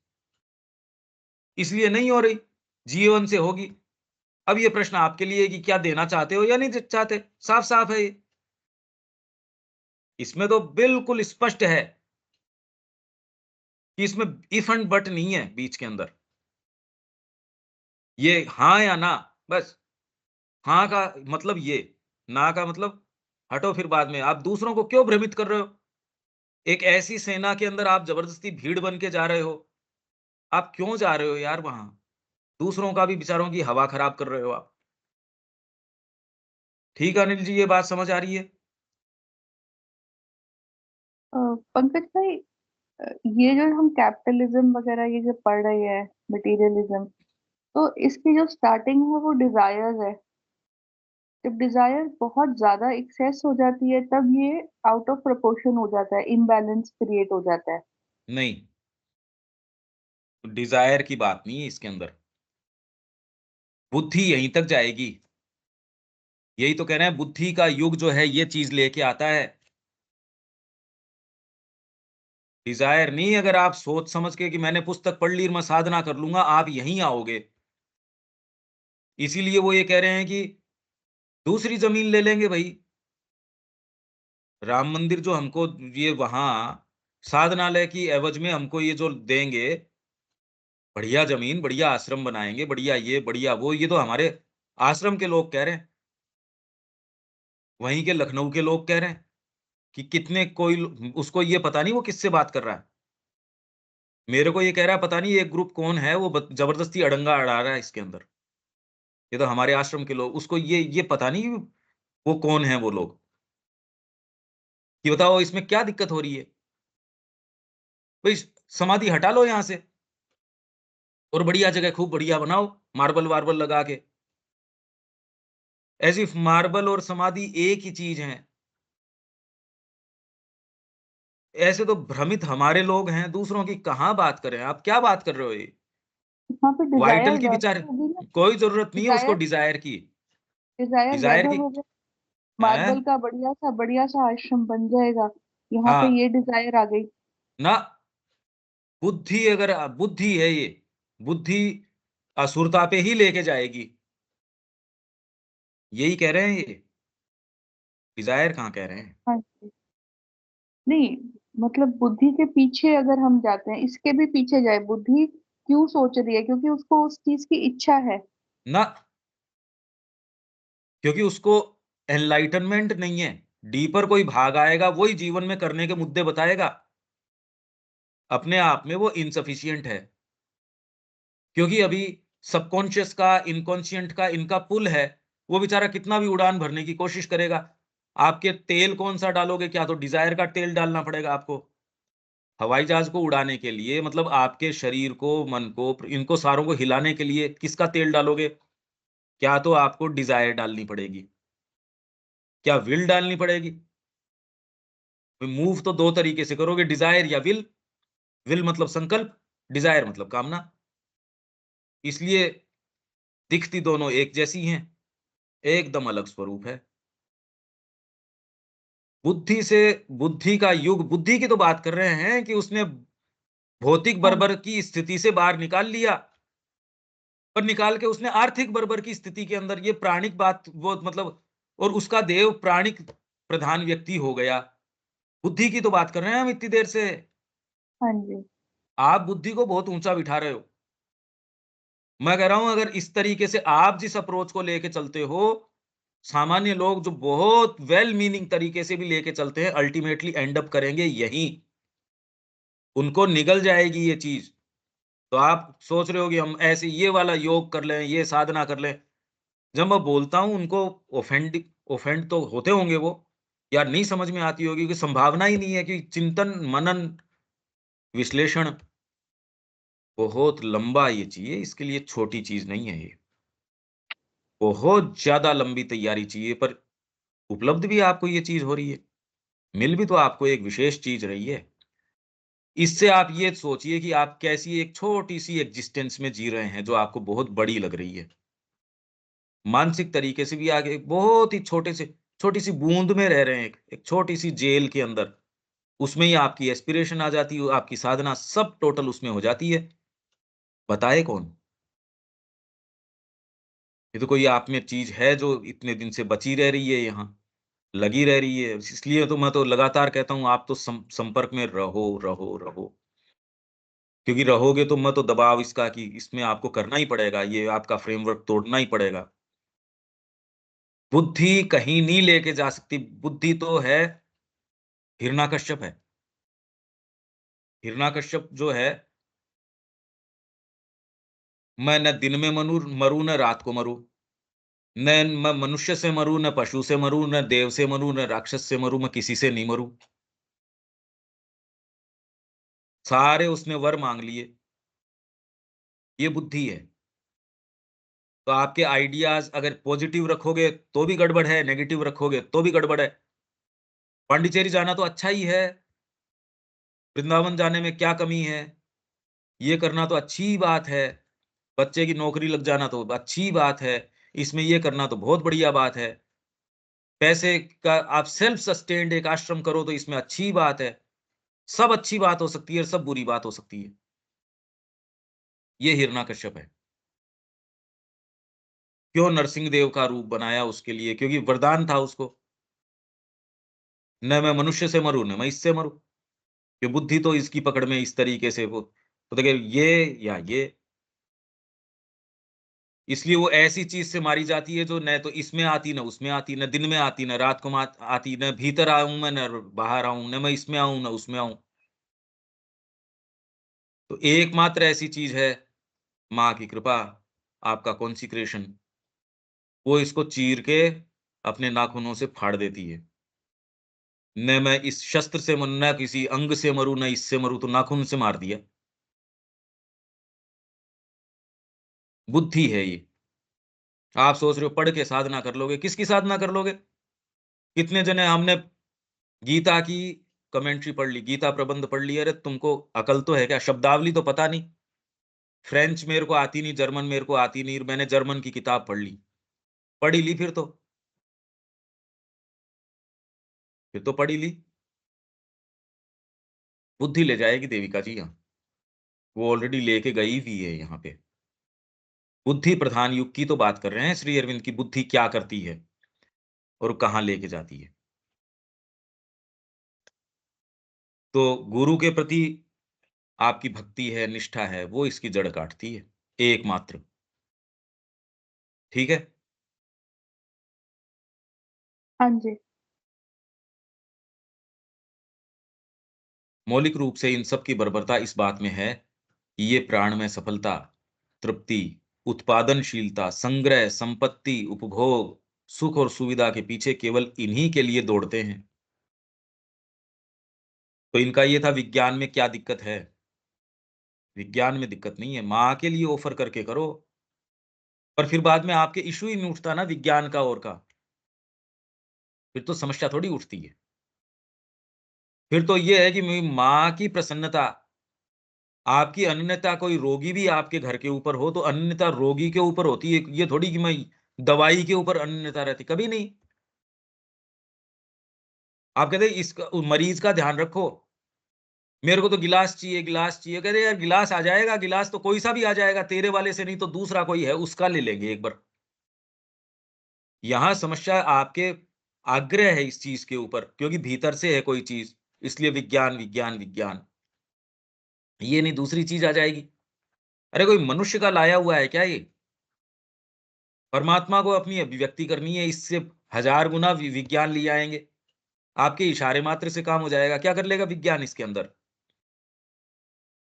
इसलिए नहीं हो रही, जीवन से होगी। अब ये प्रश्न आपके लिए है कि क्या देना चाहते हो या नहीं चाहते? साफ-साफ है ये। इसमें तो बिल्कुल स्पष्ट है कि इसमें इफ एंड बट नहीं है बीच के अंदर। ये हाँ या ना, बस। हाँ का मतलब ये, ना का मतलब हटो फिर बाद में। आप दूसरों को क्यों भ्रमित कर रहे हो? एक ऐसी सेना के अंदर आप ज़बरदस्ती भीड़ बन के जा रहे हो। आप क्यों जा रहे हो यार वहाँ? दूसरों का भी बेचारों की हवा खराब कर रहे हो आप। ठीक है अनिल जी, ये बात समझ आ रही है? पंकज भाई, ये जो हम कैपिटलिज्म वगैरह ये जो पढ़ रहे हैं, मटेरियलिज्म, तो इसकी जो स्टार्टिंग है वो डिजायर है। जब डिजायर बहुत ज्यादा एक्सेस हो जाती है तब ये आउट ऑफ प्रोपोर्शन हो जाता है, इम्बैलेंस क्रिएट हो जाता है। नहीं, डिज़ायर की बात नहीं है इसके अंदर। बुद्धि यहीं तक जाएगी। यही तो कह रहे हैं बुद्धि का युग जो है ये चीज़ लेके आता है। डिज़ायर नहीं, अगर आप सोच समझ के कि मैंने पुस्तक पढ़ ली, मैं साधना कर लूँगा, आप यहीं आओगे। इसीलिए वो ये कह रहे हैं कि दूसरी ज़मीन ले लेंगे भई। राम मंदिर जो हमको ये वहाँ साधनालय की एवज़ में हमको ये जो देंगे, बढ़िया ज़मीन, बढ़िया आश्रम बनाएँगे, बढ़िया ये, बढ़िया वो, ये तो हमारे आश्रम के लोग कह रहे हैं। वहीं के लखनऊ के लोग कह रहे हैं कि कितने कोई उसको ये पता नहीं वो किससे बात कर रहा है। मेरे को ये कह रहा है पता नहीं ये ग्रुप कौन है, वो ज़बरदस्ती अड़ंगा अड़ा रहा है इसके अंदर। ये तो हमारे आश्रम के लोग, उसको ये पता नहीं वो कौन है वो लोग, कि बताओ इसमें क्या दिक्कत हो रही है? भई समाधि हटा लो यहाँ से और बढ़िया जगह खूब बढ़िया बनाओ, मार्बल-वार्बल लगा के। एज़ इफ मार्बल और समाधि एक ही चीज़ हैं। ऐसे तो भ्रमित हमारे लोग हैं, दूसरों की कहाँ बात करें? आप क्या बात कर रहे हो ये? यहाँ पे वाइटल डिजायर की ज्यादा विचार होगी ना। कोई ज़रूरत नहीं है उसको डिजायर डिज़ायर की। डिजायर डिज़ायर ज्यादा की हो गया। मार्बल हैं? का बढ़िया सा आश्रम बन जाएगा। यहाँ पे हाँ, ये डिजायर आ गई। ना बुद्धि है ये, बुद्धि असुरता पे ही लेके जाएगी। यही कह रहे हैं ये, डिज़ायर कहाँ कह रहे हैं। हाँ जी। नहीं, मतलब बुद्धि के पीछे अगर हम जाते हैं, इसके भी पीछे जाए, बुद्धि क्यों सोच रही है? क्योंकि उसको उस चीज की इच्छा है। ना, क्योंकि उसको एनलाइटनमेंट नहीं है। डीपर कोई भाग आएगा, वही जीवन में करने के मुद्दे बताएगा। अपने आप में वो इनसफिशिएंट है। क्योंकि अभी सबकॉन्शियस का, इनकॉन्शिएंट का इनका पुल है, वो बेचारा कितना भी उड़ान भरने की कोशिश करेगा। आपके तेल कौन-सा डालोगे? क्या तो डिज़ायर का तेल डालना पड़ेगा आपको। हवाई जहाज़ को उड़ाने के लिए मतलब आपके शरीर को, मन को, इनको सारों को हिलाने के लिए किसका तेल डालोगे? क्या तो आपको डिज़ायर डालनी पड़ेगी। क्या विल डालनी पड़ेगी? मूव तो 2 तरीके से करोगे, डिज़ायर या विल। विल मतलब संकल्प, डिज़ायर मतलब कामना। इसलिए दिखती दोनों एक जैसी हैं, एकदम अलग स्वरूप है। बुद्धि से बुद्धि का युग, बुद्धि की तो बात कर रहे हैं कि उसने भौतिक हाँ बर्बर की स्थिति से बाहर निकाल लिया, पर निकाल के उसने आर्थिक बर्बर की स्थिति के अंदर ये प्राणिक बात वो मतलब और उसका देव प्राणिक प्रधान व्यक्ति हो गया। बुद्धि की तो बात कर रहे हैं हम इतनी देर से। हाँ जी। आप बुद्धि को बहुत ऊँचा बिठा रहे हो। मैं कह रहा हूँ अगर इस तरीके से आप जिस अप्रोच को लेके चलते हो, सामान्य लोग जो बहुत वेल मीनिंग तरीके से भी लेके चलते हैं, अल्टीमेटली एंड अप करेंगे यहीं। उनको निगल जाएगी ये चीज़। तो आप सोच रहे हो कि हम ऐसे ये वाला योग कर लें, ये साधना कर लें। जब मैं बोलता हूँ उनको ऑफेंड तो होते होंगे वो, या नहीं समझ में आती होगी कि संभावना ही नहीं है कि चिंतन, मनन, विश्लेषण बहुत लंबा ये चाहिए, इसके लिए छोटी चीज़ नहीं है ये। बहुत ज़्यादा लंबी तैयारी चाहिए, पर उपलब्ध भी आपको ये चीज़ हो रही है। मिल भी तो आपको एक विशेष चीज़ रही है। इससे आप ये सोचिए कि आप कैसी एक छोटी-सी एक्जिस्टेंस में जी रहे हैं, जो आपको बहुत बड़ी लग रही है। मानसिक तरीके से भी आगे बहुत ही छोटी-सी बूँद में रह रहे हैं, एक छोटी-सी जेल के अंदर। उसमें ही आपकी एस्पिरेशन आ जाती है, आपकी साधना सब टोटल उसमें हो जाती है। बताए कौन? ये तो कोई आप में चीज़ है जो इतने दिन से बची रह रही है यहाँ, लगी रह रही है। इसलिए तो मैं तो लगातार कहता हूँ आप तो संपर्क में रहो, रहो, रहो। क्योंकि रहोगे तो मैं तो दबाव इसका कि इसमें आपको करना ही पड़ेगा, ये आपका फ्रेमवर्क तोड़ना ही पड़ेगा। बुद्धि कहीं नहीं लेके जा सकती, बुद्धि तो है हिरण्यकश्यप है। हिरण्यकश्यप जो है, मैं न दिन में मरूँ न रात को मरूँ। न मैं मनुष्य से मरूँ, न पशु से मरूँ, न देव से मरूँ, न राक्षस से मरूँ, मैं किसी से नहीं मरूँ। सारे उसने वर माँग लिए, ये बुद्धि है। तो आपके आइडियाज़ अगर पॉज़िटिव रखोगे तो भी गड़बड़ है, नेगेटिव रखोगे तो भी गड़बड़ है। पांडिचेरी जाना तो अच्छा ही है, वृंदावन जाने में क्या कमी है? ये करना तो अच्छी बात है, बच्चे की नौकरी लग जाना तो अच्छी बात है, इसमें ये करना तो बहुत बढ़िया बात है। पैसे का आप सेल्फ सस्टेन्ड एक आश्रम करो तो इसमें अच्छी बात है। सब अच्छी बात हो सकती है और सब बुरी बात हो सकती है। ये हिरण्यकश्यप है। क्यों नरसिंह देव का रूप बनाया उसके लिए? क्योंकि वरदान था उसको, न मैं मनुष्य से मरूँ, न मैं इससे मरूँ। ये बुद्धि तो इसकी पकड़ में इस तरीके से वो तो देखिए ये या ये, इसलिए वो ऐसी चीज़ से मारी जाती है जो न तो इसमें आती, न उसमें आती, न दिन में आती, न रात को मात आती, न भीतर आऊँ मैं, न बाहर आऊँ, न मैं इसमें आऊँ, न उसमें आऊँ। तो एकमात्र ऐसी चीज़ है, माँ की कृपा, आपका कॉन्सेक्रेशन, वो इसको चीर के अपने नाखूनों से फाड़ देती है। न मैं इस शस्त्र से मरूँ, न किसी अंग से मरूँ, न इससे मरूँ, तो नाखून से मार दिया। बुद्धि है ये। आप सोच रहे हो पढ़ के साधना कर लोगे, किसकी साधना कर लोगे? कितने जने हमने गीता की कमेंट्री पढ़ ली, गीता प्रबंध पढ़ ली, अरे तुमको अकल तो है क्या? शब्दावली तो पता नहीं। फ्रेंच मेरे को आती नहीं, जर्मन मेरे को आती नहीं, मैंने जर्मन की किताब पढ़ ली। पढ़ ही ली फिर तो पढ़ ही ली। बुद्धि ले जाएगी देविका जी यहाँ। वो ऑलरेडी लेके गई भी है यहाँ पे। बुद्धि प्रधान युग की तो बात कर रहे हैं श्री अरविंद की बुद्धि क्या करती है और कहाँ लेके जाती है। तो गुरु के प्रति आपकी भक्ति है, निष्ठा है, वो इसकी जड़ काटती है, एकमात्र। ठीक है? हाँ जी। मौलिक रूप से इन सब की बर्बरता इस बात में है कि ये प्राण में सफलता, तृप्ति, उत्पादनशीलता, संग्रह, संपत्ति, उपभोग, सुख और सुविधा के पीछे केवल इन्हीं के लिए दौड़ते हैं। तो इनका ये था विज्ञान में क्या दिक्कत है? विज्ञान में दिक्कत नहीं है, माँ के लिए ऑफ़र करके करो, पर फिर बाद में आपके इश्यू ही नहीं उठता ना विज्ञान का और का, फिर तो समस्या थोड़ी उठती है। फिर तो ये है कि मेरी माँ की प्रसन्नता, आपकी अनन्यता, कोई रोगी भी आपके घर के ऊपर हो, तो अनन्यता रोगी के ऊपर होती है, ये थोड़ी कि मैं दवाई के ऊपर अनन्यता रहती, कभी नहीं। आप कहते हैं इसका मरीज़ का ध्यान रखो, मेरे को तो गिलास चाहिए, कह रहे यार गिलास आ जाएगा, गिलास तो कोई-सा भी आ जाएगा, तेरे वाले से नहीं तो दूसरा कोई है, उसका ले लेंगे एक बार। यहाँ समस्या आपके आग्रह है इस चीज़ के ऊपर, क्योंकि भीतर से है कोई चीज़, इसलिए विज्ञान, विज्ञान, विज्ञान। ये नहीं दूसरी चीज़ आ जाएगी। अरे कोई मनुष्य का लाया हुआ है क्या ये? परमात्मा को अपनी अभिव्यक्ति करनी है, इससे हज़ार गुना विज्ञान ले आएँगे। आपके इशारे मात्र से काम हो जाएगा, क्या कर लेगा विज्ञान इसके अंदर?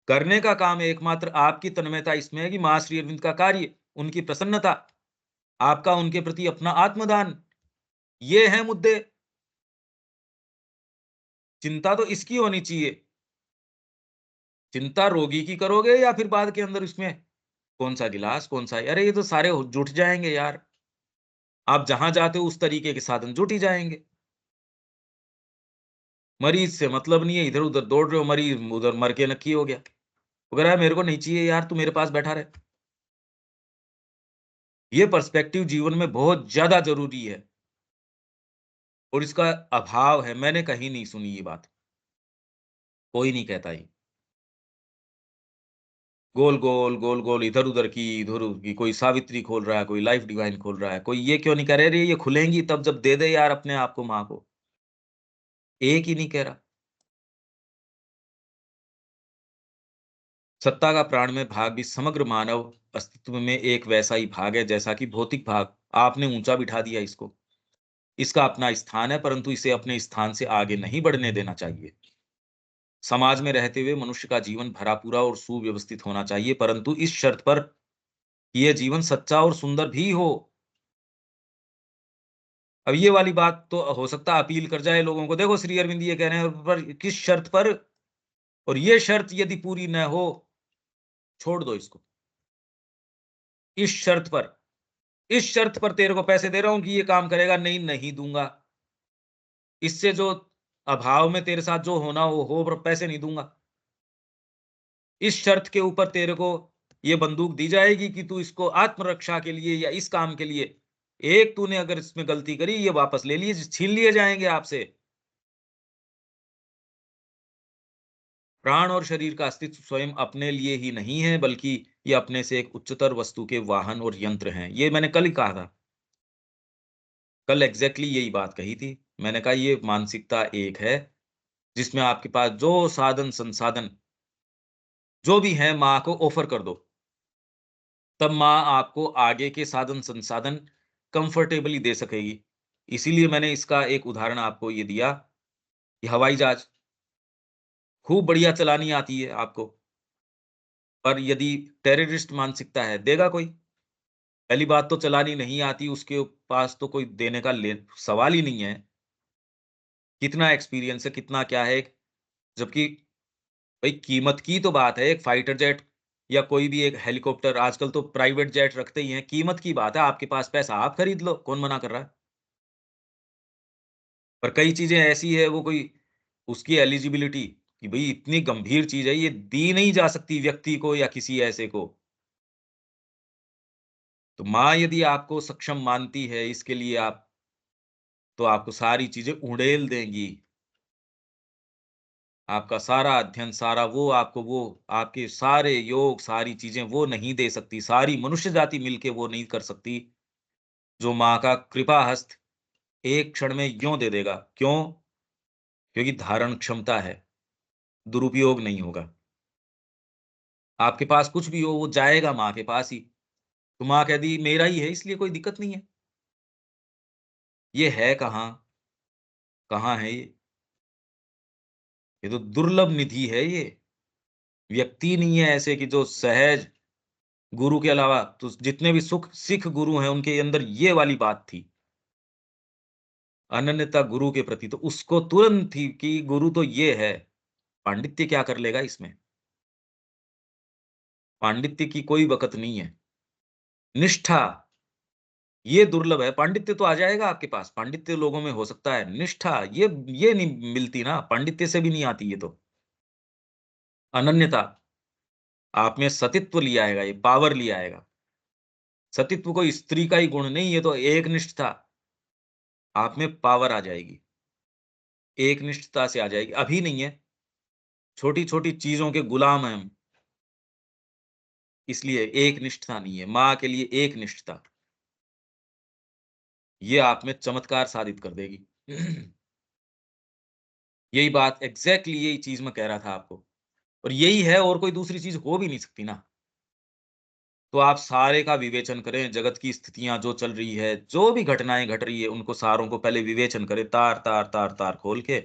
करने का काम एकमात्र आपकी तन्मयता इसमें है कि माँ श्री अरविंद का कार्य, उनकी प्रसन्नता, आपका उनके प्रति अपना आत्मदान, ये हैं मुद्दे। चिंता तो इसकी होनी चाहिए। चिंता रोगी की करोगे या फिर बाद के अंदर इसमें कौन-सा गिलास, कौन-सा अरे ये तो सारे जुट जाएँगे यार। आप जहाँ जाते हो उस तरीके के साधन जुट ही जाएँगे। मरीज़ से मतलब नहीं है, इधर-उधर दौड़ रहे हो, मरीज़ उधर मर के नक्की हो गया। वो कह रहा है मेरे को नहीं चाहिए यार, तू मेरे पास बैठा रहे। ये पर्सपेक्टिव जीवन में बहुत ज़्यादा ज़रूरी है और इसका अभाव है। मैंने कहीं नहीं सुनी ये बात, कोई नहीं कहता ये। गोल-गोल, गोल-गोल, इधर-उधर की, इधर-उधर की, कोई सावित्री खोल रहा है, कोई लाइफ डिवाइन खोल रहा है, कोई ये क्यों नहीं कह रहे, अरे ये खुलेंगी तब जब दे दे यार अपने आप को माँ को। एक ही नहीं कह रहा। सत्ता का प्राण में भाग भी समग्र मानव अस्तित्व में एक वैसा ही भाग है जैसा कि भौतिक भाग। आपने ऊँचा बिठा दिया इसको। इसका अपना स्थान है परंतु इसे अपने स्थान से आगे नहीं बढ़ने देना चाहिए। समाज में रहते हुए मनुष्य का जीवन भरा-पूरा और सुव्यवस्थित होना चाहिए परंतु इस शर्त पर कि ये जीवन सच्चा और सुंदर भी हो। अब ये वाली बात तो हो सकता है अपील कर जाए लोगों को, देखो श्री अरविंद ये कह रहे हैं पर किस शर्त पर, और ये शर्त यदि पूरी न हो, छोड़ दो इसको। इस शर्त पर, इस शर्त पर तेरे को पैसे दे रहा हूँ कि ये काम करेगा, नहीं, नहीं दूँगा। इससे जो अभाव में तेरे साथ जो होना हो पर पैसे नहीं दूँगा। इस शर्त के ऊपर तेरे को ये बंदूक दी जाएगी कि तू इसको आत्मरक्षा के लिए या इस काम के लिए, एक तूने अगर इसमें गलती करी, ये वापस ले लिए, छीन लिए जाएँगे आपसे। प्राण और शरीर का अस्तित्व स्वयं अपने लिए ही नहीं है, बल्कि ये अपने से एक उच्चतर वस्तु के वाहन और यंत्र हैं। ये मैंने कल ही कहा था। कल एग्ज़ैक्टली यही बात कही थी। मैंने कहा ये मानसिकता एक है, जिसमें आपके पास जो साधन-संसाधन जो भी हैं, माँ को ऑफ़र कर दो। तब माँ आपको आगे के साधन-संसाधन कंफर्टेबली दे सकेगी। इसीलिए मैंने इसका एक उदाहरण आपको ये दिया कि हवाई जहाज़ खूब बढ़िया चलानी आती है आपको, पर यदि टेररिस्ट मानसिकता है, देगा कोई? पहली बात तो चलानी नहीं आती, उसके पास तो कोई देने का ले सवाल ही नहीं है। कितना एक्सपीरियंस है, कितना क्या है, जबकि भई कीमत की तो बात है, एक फाइटर जेट या कोई भी एक हेलीकॉप्टर, आजकल तो प्राइवेट जेट रखते ही हैं, कीमत की बात है, आपके पास पैसा आप खरीद लो, कौन मना कर रहा है? पर कई चीज़ें ऐसी है वो कोई उसकी एलिजिबिलिटी कि भई इतनी गंभीर चीज़ है, ये दी नहीं जा सकती व्यक्ति को या किसी ऐसे को। तो माँ यदि आपको सक्षम मानती है इसके लिए आप, तो आपको सारी चीज़ें उड़ेल देंगी। आपका सारा अध्ययन, सारा वो आपको वो आपके सारे योग, सारी चीज़ें वो नहीं दे सकती, सारी मनुष्य जाति मिलके वो नहीं कर सकती, जो माँ का कृपा हस्त एक क्षण में यों दे देगा। क्यों? क्योंकि धारण क्षमता है, दुरुपयोग नहीं होगा। आपके पास कुछ भी हो, वो जाएगा माँ के पास ही। तो माँ कह दी मेरा ही है इसलिए कोई दिक्कत नहीं है। ये है कहाँ? कहाँ है ये? ये तो दुर्लभ निधि है ये। व्यक्ति नहीं है ऐसे कि जो सहज गुरु के अलावा तो जितने भी सिख गुरु हैं, उनके अंदर ये वाली बात थी, अनन्यता गुरु के प्रति। तो उसको तुरंत थी कि गुरु तो ये है, पांडित्य क्या कर लेगा इसमें? पांडित्य की कोई वक़्त नहीं है। निष्ठा, ये दुर्लभ है, पांडित्य तो आ जाएगा आपके पास, पांडित्य लोगों में हो सकता है, निष्ठा ये नहीं मिलती ना, पांडित्य से भी नहीं आती ये तो। अनन्यता, आप में सतीत्व ले आएगा ये, पावर ले आएगा। सतीत्व कोई स्त्री का ही गुण नहीं, ये तो एकनिष्ठता, आप में पावर आ जाएगी, एकनिष्ठता से आ जाएगी। अभी नहीं है, छोटी-छोटी चीज़ों के गुलाम हैं हम, इसलिए एकनिष्ठता नहीं है, माँ के लिए एकनिष्ठता, ये आप में चमत्कार साधित कर देगी। यही बात एग्ज़ैक्टली यही चीज़ मैं कह रहा था आपको और यही है और कोई दूसरी चीज़ हो भी नहीं सकती ना। तो आप सारे का विवेचन करें, जगत की स्थितियाँ जो चल रही है, जो भी घटनाएँ घट रही है, उनको सारों को पहले विवेचन करें, तार-तार, तार-तार खोल के,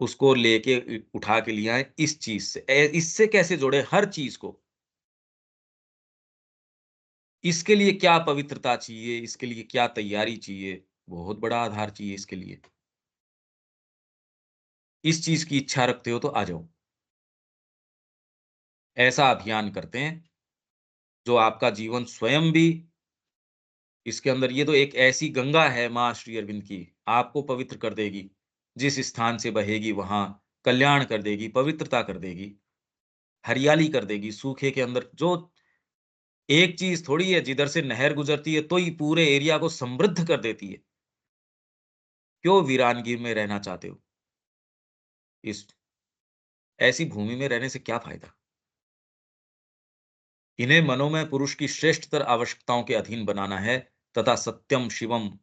उसको लेके उठा के ले आएँ इस चीज़ से। इससे कैसे जोड़ें हर चीज़ को? इसके लिए क्या पवित्रता चाहिए, इसके लिए क्या तैयारी चाहिए? बहुत बड़ा आधार चाहिए इसके लिए। इस चीज़ की इच्छा रखते हो तो आ जाओ। ऐसा अभियान करते हैं जो आपका जीवन स्वयं भी इसके अंदर, ये तो एक ऐसी गंगा है माँ श्री अरविंद की, आपको पवित्र कर देगी। जिस स्थान से बहेगी वहाँ कल्याण कर देगी, पवित्रता कर देगी, हरियाली कर देगी। सूखे के अंदर जो एक चीज़ थोड़ी है, जिधर से नहर गुजरती है तो ही पूरे एरिया को समृद्ध कर देती है। क्यों वीरानगी में रहना चाहते हो? इस ऐसी भूमि में रहने से क्या फ़ायदा? इन्हें मनोमय पुरुष की श्रेष्ठतर आवश्यकताओं के अधीन बनाना है तथा सत्यम, शिवम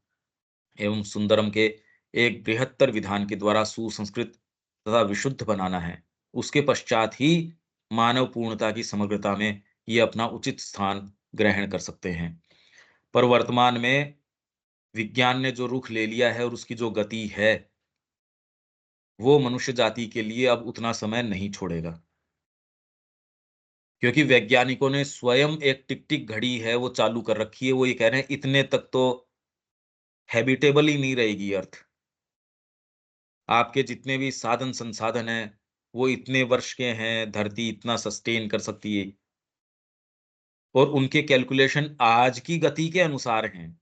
एवं सुंदरम के एक बृहत्तर विधान के द्वारा सुसंस्कृत तथा विशुद्ध बनाना है। उसके पश्चात ही मानव पूर्णता की समग्रता में ये अपना उचित स्थान ग्रहण कर सकते हैं। पर वर्तमान में विज्ञान ने जो रुख ले लिया है और उसकी जो गति है, वो मनुष्य जाति के लिए अब उतना समय नहीं छोड़ेगा। क्योंकि वैज्ञानिकों ने स्वयं एक टिक-टिक घड़ी है वो चालू कर रखी है। वो ये कह रहे हैं इतने तक तो हैबिटेबल ही नहीं रहेगी अर्थ। आपके जितने भी साधन-संसाधन हैं, वो इतने वर्ष के हैं, धरती इतना सस्टेन कर सकती है और उनके कैलकुलेशन आज की गति के अनुसार हैं।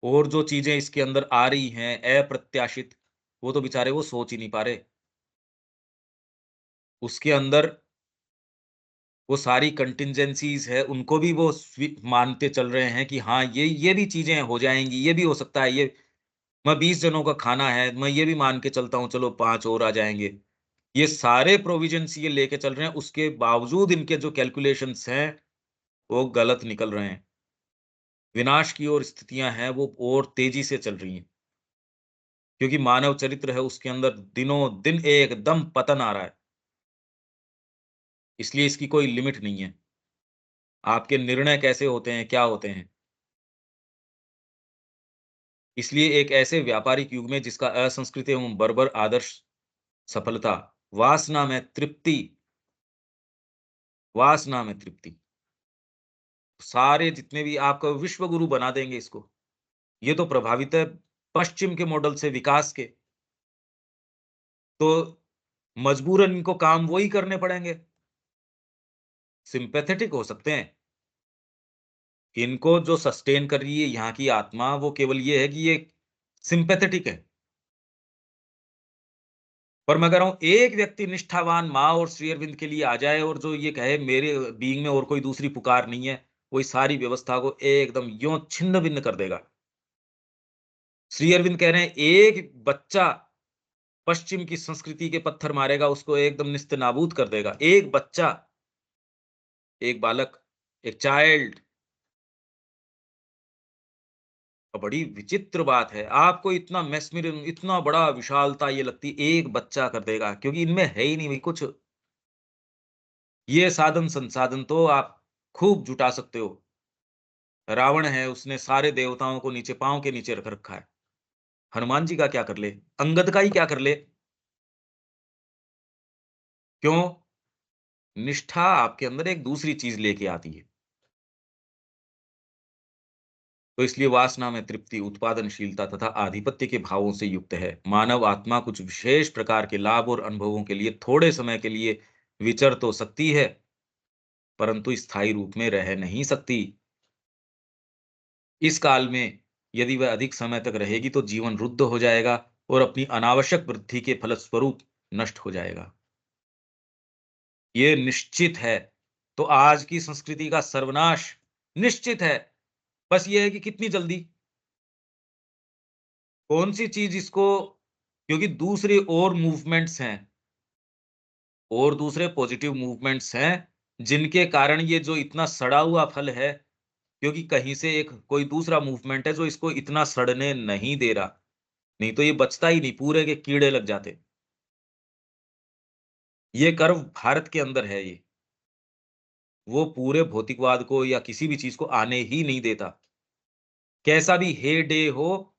और जो चीज़ें इसके अंदर आ रही हैं अप्रत्याशित, वो तो बेचारे वो सोच ही नहीं पा रहे। उसके अंदर वो सारी कंटिंजेंसीज़ है, उनको भी वो मानते चल रहे हैं कि हाँ, ये भी चीज़ें हो जाएँगी, ये भी हो सकता है, ये मैं 20 जनों का खाना है, मैं ये भी मान के चलता हूँ, चलो 5 और आ जाएँगे। ये सारे प्रोविज़न्स ये लेके चल रहे हैं, उसके बावजूद इनके जो कैलकुलेशंस हैं, वो गलत निकल रहे हैं। विनाश की ओर स्थितियाँ हैं, वो और तेज़ी से चल रही हैं, क्योंकि मानव चरित्र है, उसके अंदर दिनों-दिन एकदम पतन आ रहा है। इसलिए इसकी कोई लिमिट नहीं है। आपके निर्णय कैसे होते हैं, क्या होते हैं? इसलिए एक ऐसे व्यापारिक युग में जिसका असंस्कृत एवं बर्बर आदर्श सफलता, वासना में तृप्ति, सारे जितने भी आपका विश्व गुरु बना देंगे इसको। ये तो प्रभावित है पश्चिम के मॉडल से विकास के, तो मजबूरन इनको काम वही करने पड़ेंगे। सिम्पैथेटिक हो सकते हैं। इनको जो सस्टेन कर रही है यहाँ की आत्मा, वो केवल ये है कि ये सिम्पैथेटिक है। पर मैं कह रहा हूँ एक व्यक्ति निष्ठावान माँ और श्री अरविंद के लिए आ जाए और जो ये कहे मेरे बीइंग में और कोई दूसरी पुकार नहीं है, वो इस सारी व्यवस्था को एकदम यों छिन्न-भिन्न कर देगा। श्री अरविंद कह रहे हैं एक बच्चा पश्चिम की संस्कृति के पत्थर मारेगा, उसको एकदम निस्ते-नाबूद कर देगा। एक बच्चा, एक बालक, एक चाइल्ड। बड़ी विचित्र बात है। आपको इतना मैस्मरिज़्म, इतना बड़ा विशालता ये लगती है, एक बच्चा कर देगा, क्योंकि इनमें है ही नहीं भई कुछ। ये साधन-संसाधन तो आप खूब जुटा सकते हो। रावण है, उसने सारे देवताओं को नीचे पाँव के नीचे रख रखा है। हनुमान जी का क्या कर ले? अंगद का ही क्या कर ले? क्यों? निष्ठा आपके अंदर एक दूसरी चीज़ लेके आती है। तो इसलिए वासना में तृप्ति, उत्पादनशीलता तथा आधिपत्य के भावों से युक्त है। मानव आत्मा कुछ विशेष प्रकार के लाभ और अनुभवों के लिए थोड़े समय के लिए विचर तो सकती है, परंतु स्थायी रूप में रह नहीं सकती। इस काल में यदि वह अधिक समय तक रहेगी तो जीवन रुद्ध हो जाएगा और अपनी अनावश्यक वृद्धि के फलस्वरूप नष्ट हो जाएगा। ये निश्चित है। तो आज की संस्कृति का सर्वनाश निश्चित है। बस ये है कि कितनी जल्दी, कौन-सी चीज़ इसको, क्योंकि दूसरे और मूवमेंट्स हैं, और दूसरे पॉजिटिव मूवमेंट्स हैं, जिनके कारण ये जो इतना सड़ा हुआ फल है, क्योंकि कहीं से एक कोई दूसरा मूवमेंट है जो इसको इतना सड़ने नहीं दे रहा। नहीं तो ये बचता ही नहीं, पूरे के कीड़े लग जाते। ये कर्व भारत के अंदर है ये। वो पूरे भौतिकवाद को या किसी भी चीज़ को आने ही नहीं देता। कैसा भी हे डे हो,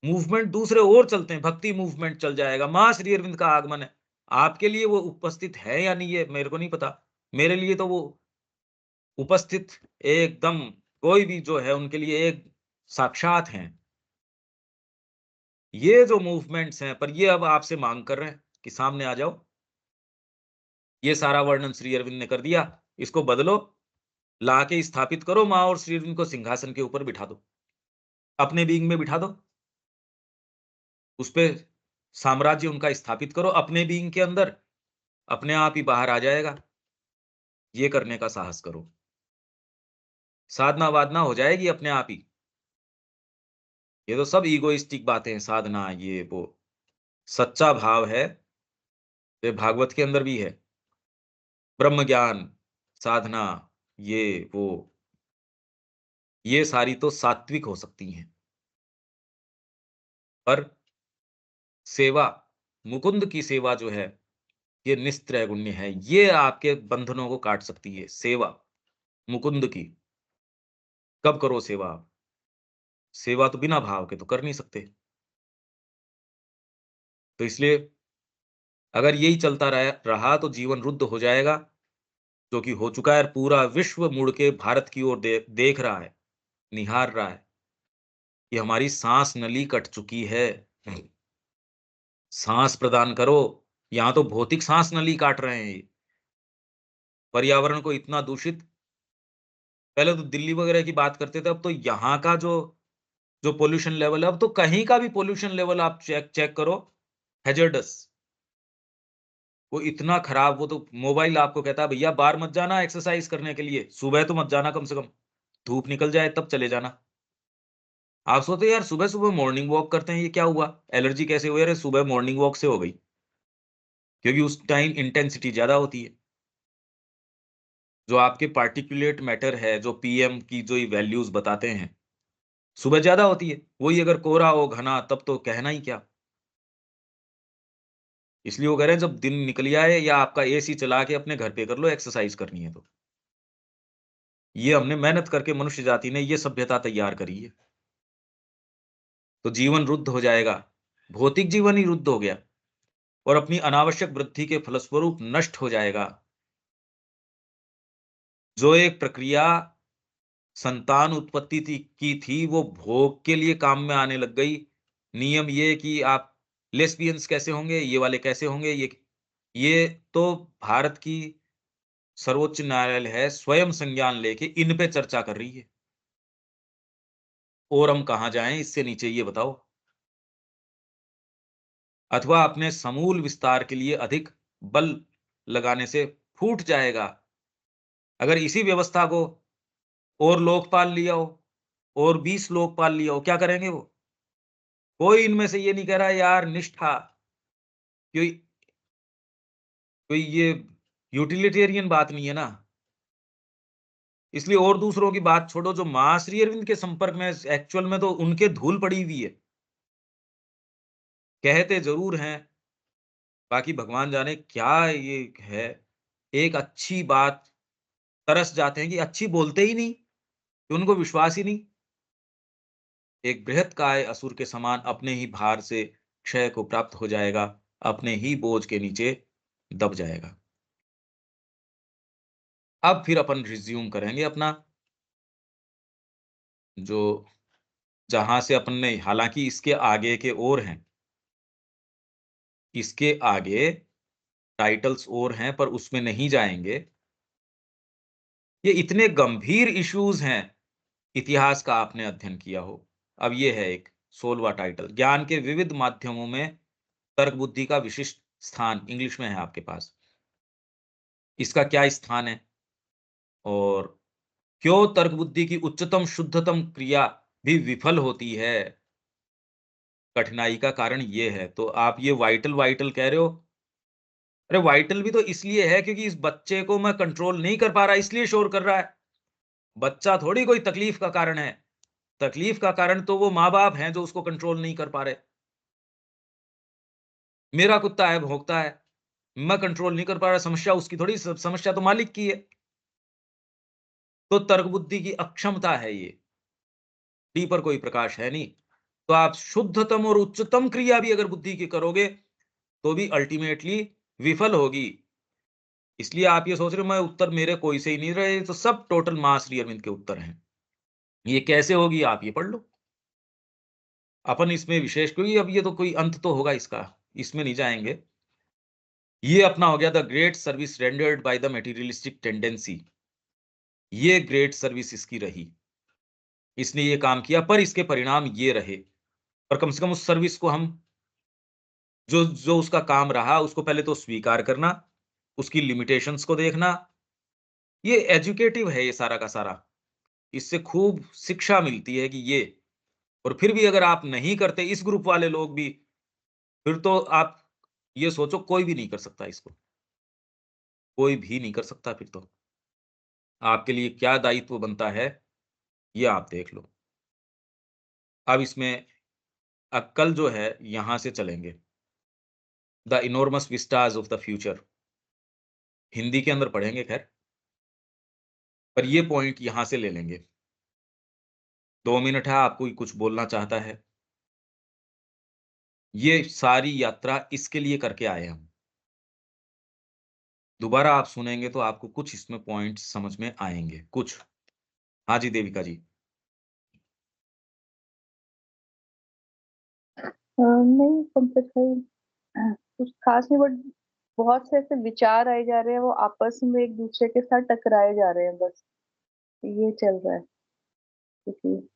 मूवमेंट दूसरे और चलते हैं, भक्ति मूवमेंट चल जाएगा, माँ श्री अरविंद का आगमन है। आपके लिए वो उपस्थित है या नहीं है, मेरे को नहीं पता। मेरे लिए तो वो उपस्थित एकदम, कोई भी जो है उनके लिए एक साक्षात हैं। ये जो मूवमेंट्स हैं, पर ये अब आपसे माँग कर रहे हैं कि सामने आ जाओ। ये सारा वर्णन श्री अरविंद ने कर दिया, इसको बदलो, लाके स्थापित करो माँ और श्री अरविंद को सिंहासन के ऊपर बिठा दो, अपने बीइंग में बिठा दो, उस पे साम्राज्य उनका स्थापित करो अपने बीइंग के अंदर, अपने आप ही बाहर आ जाएगा। ये करने का साहस करो, साधना वादना हो जाएगी अपने आप ही। ये तो सब इगोइस्टिक बातें हैं, साधना ये वो। सच्चा भाव है, ये भागवत के अंदर भी है, ब्रह्म ज्ञान, साधना, ये वो, ये सारी तो सात्विक हो सकती हैं, पर सेवा, मुकुंद की सेवा जो है, ये निस्त्रैगुण्य है, ये आपके बंधनों को काट सकती है। सेवा मुकुंद की, कब करो सेवा आप? सेवा तो बिना भाव के तो कर नहीं सकते। तो इसलिए अगर यही चलता रहा तो जीवन रुद्ध हो जाएगा, जो कि हो चुका है। पूरा विश्व मुड़ के भारत की ओर देख रहा है, निहार रहा है कि हमारी सांस नली कट चुकी है, सांस प्रदान करो। यहाँ तो भौतिक सांस नली काट रहे हैं ये, पर्यावरण को इतना दूषित। पहले तो दिल्ली वगैरह की बात करते थे, अब तो यहाँ का जो जो पॉल्यूशन लेवल है, अब तो कहीं का भी पॉल्यूशन लेवल आप चेक चेक करो, हैजर्डस। वो इतना खराब, वो तो मोबाइल आपको कहता है भैया बाहर मत जाना एक्सरसाइज करने के लिए, सुबह तो मत जाना, कम से कम धूप निकल जाए तब चले जाना। आप सोचते यार सुबह सुबह मॉर्निंग वॉक करते हैं, ये क्या हुआ, एलर्जी कैसे हुई? अरे सुबह मॉर्निंग वॉक से हो गई, क्योंकि उस टाइम इंटेंसिटी ज्यादा होती है। जो आपके पार्टिकुलेट मैटर है, जो पीएम की जो वैल्यूज बताते हैं, सुबह ज्यादा होती है। वही अगर कोहरा हो घना, तब तो कहना ही क्या। इसलिए वो कह रहे हैं जब दिन निकल आए, या आपका एसी चला के अपने घर पे कर लो, एक्सरसाइज करनी है तो। ये हमने मेहनत करके, मनुष्य जाति ने ये सभ्यता तैयार करी है। तो जीवन रुद्ध हो जाएगा, भौतिक जीवन ही रुद्ध हो गया, और अपनी अनावश्यक वृद्धि के फलस्वरूप नष्ट हो जाएगा। जो एक प्रक्रिया संतान उत्पत्ति की थी, वो भोग के लिए काम में आने लग गई। नियम ये कि आप लेस्बियंस कैसे होंगे, ये वाले कैसे होंगे, ये तो भारत की सर्वोच्च न्यायालय है, स्वयं संज्ञान लेके इन पे चर्चा कर रही है। और हम कहाँ जाएं इससे नीचे, ये बताओ। अथवा अपने समूल विस्तार के लिए अधिक बल लगाने से फूट जाएगा। अगर इसी व्यवस्था को और लोकपाल लिया हो, और 20 लोकपाल लिया हो, क्या करेंगे वो? कोई इनमें से ये नहीं कह रहा यार निष्ठा, कोई कोई ये यूटिलिटेरियन बात नहीं है ना। इसलिए और दूसरों की बात छोड़ो, जो मां श्री अरविंद के संपर्क में, एक्चुअल में तो उनके धूल पड़ी हुई है। कहते जरूर हैं, बाकी भगवान जाने क्या ये है। एक अच्छी बात तरस जाते हैं कि अच्छी बोलते ही नहीं, कि उनको विश्वास ही नहीं। एक बृहत काय असुर के समान अपने ही भार से क्षय को प्राप्त हो जाएगा, अपने ही बोझ के नीचे दब जाएगा। अब फिर अपन रिज्यूम करेंगे अपना, जो जहां से अपन ने, हालांकि इसके आगे के और हैं, इसके आगे टाइटल्स और हैं, पर उसमें नहीं जाएंगे। ये इतने गंभीर इश्यूज हैं, इतिहास का आपने अध्ययन किया हो। अब ये है एक 16वां टाइटल, ज्ञान के विविध माध्यमों में तर्क बुद्धि का विशिष्ट स्थान, इंग्लिश में है आपके पास। इसका क्या स्थान है, और क्यों तर्क बुद्धि की उच्चतम शुद्धतम क्रिया भी विफल होती है? कठिनाई का कारण ये है। तो आप ये वाइटल वाइटल कह रहे हो, अरे वाइटल भी तो इसलिए है क्योंकि इस बच्चे को मैं कंट्रोल नहीं कर पा रहा, इसलिए शोर कर रहा है। बच्चा थोड़ी कोई तकलीफ का कारण है। तकलीफ का कारण तो वो माँ बाप हैं जो उसको कंट्रोल नहीं कर पा रहे। मेरा कुत्ता है, भौंकता है, मैं कंट्रोल नहीं कर पा रहा, समस्या उसकी थोड़ी, समस्या तो मालिक की है। तो तर्क बुद्धि की अक्षमता है ये, डी पर कोई प्रकाश है नहीं। तो आप शुद्धतम और उच्चतम क्रिया भी अगर बुद्धि की करोगे, तो भी अल्टीमेटली विफल होगी। इसलिए आप ये सोच रहे हो मैं उत्तर मेरे कोई से ही नहीं रहे, तो सब टोटल मां श्री अरविंद के उत्तर हैं। ये कैसे होगी आप ये पढ़ लो। अपन इसमें विशेष, क्योंकि अब ये तो कोई अंत तो होगा इसका, इसमें नहीं जाएंगे। ये अपना हो गया the great service rendered by the materialistic tendency. ये ग्रेट सर्विस इसकी रही। इसने ये काम किया पर इसके परिणाम ये रहे। और कम से कम उस सर्विस को हम जो जो उसका काम रहा उसको पहले तो स्वीकार करना, उसकी लिमिटेशंस को देखना। ये एजुकेटिव है ये सारा का सारा। इससे खूब शिक्षा मिलती है कि ये और फिर भी अगर आप नहीं करते इस ग्रुप वाले लोग भी, फिर तो आप ये सोचो कोई भी नहीं कर सकता इसको। कोई भी नहीं कर सकता फिर तो। आपके लिए क्या दायित्व बनता है, ये आप देख लो। अब इसमें कल जो है यहाँ से चलेंगे। The enormous vistas of the future. Hindi के अंदर पढ़ेंगे खैर, पर ये पॉइंट यहाँ से ले लेंगे। 2 मिनट है, आप कोई कुछ बोलना चाहता है? ये सारी यात्रा इसके लिए करके आए हम। दोबारा आप सुनेंगे तो आपको कुछ इसमें पॉइंट्स समझ में आएँगे, कुछ। हाँ जी, देविका जी। नहीं पंकज भाई, कुछ खास नहीं, बट बहुत से ऐसे विचार आए जा रहे हैं, वो आपस में एक दूसरे के साथ टकराए जा रहे हैं, बस ये चल रहा है। क्योंकि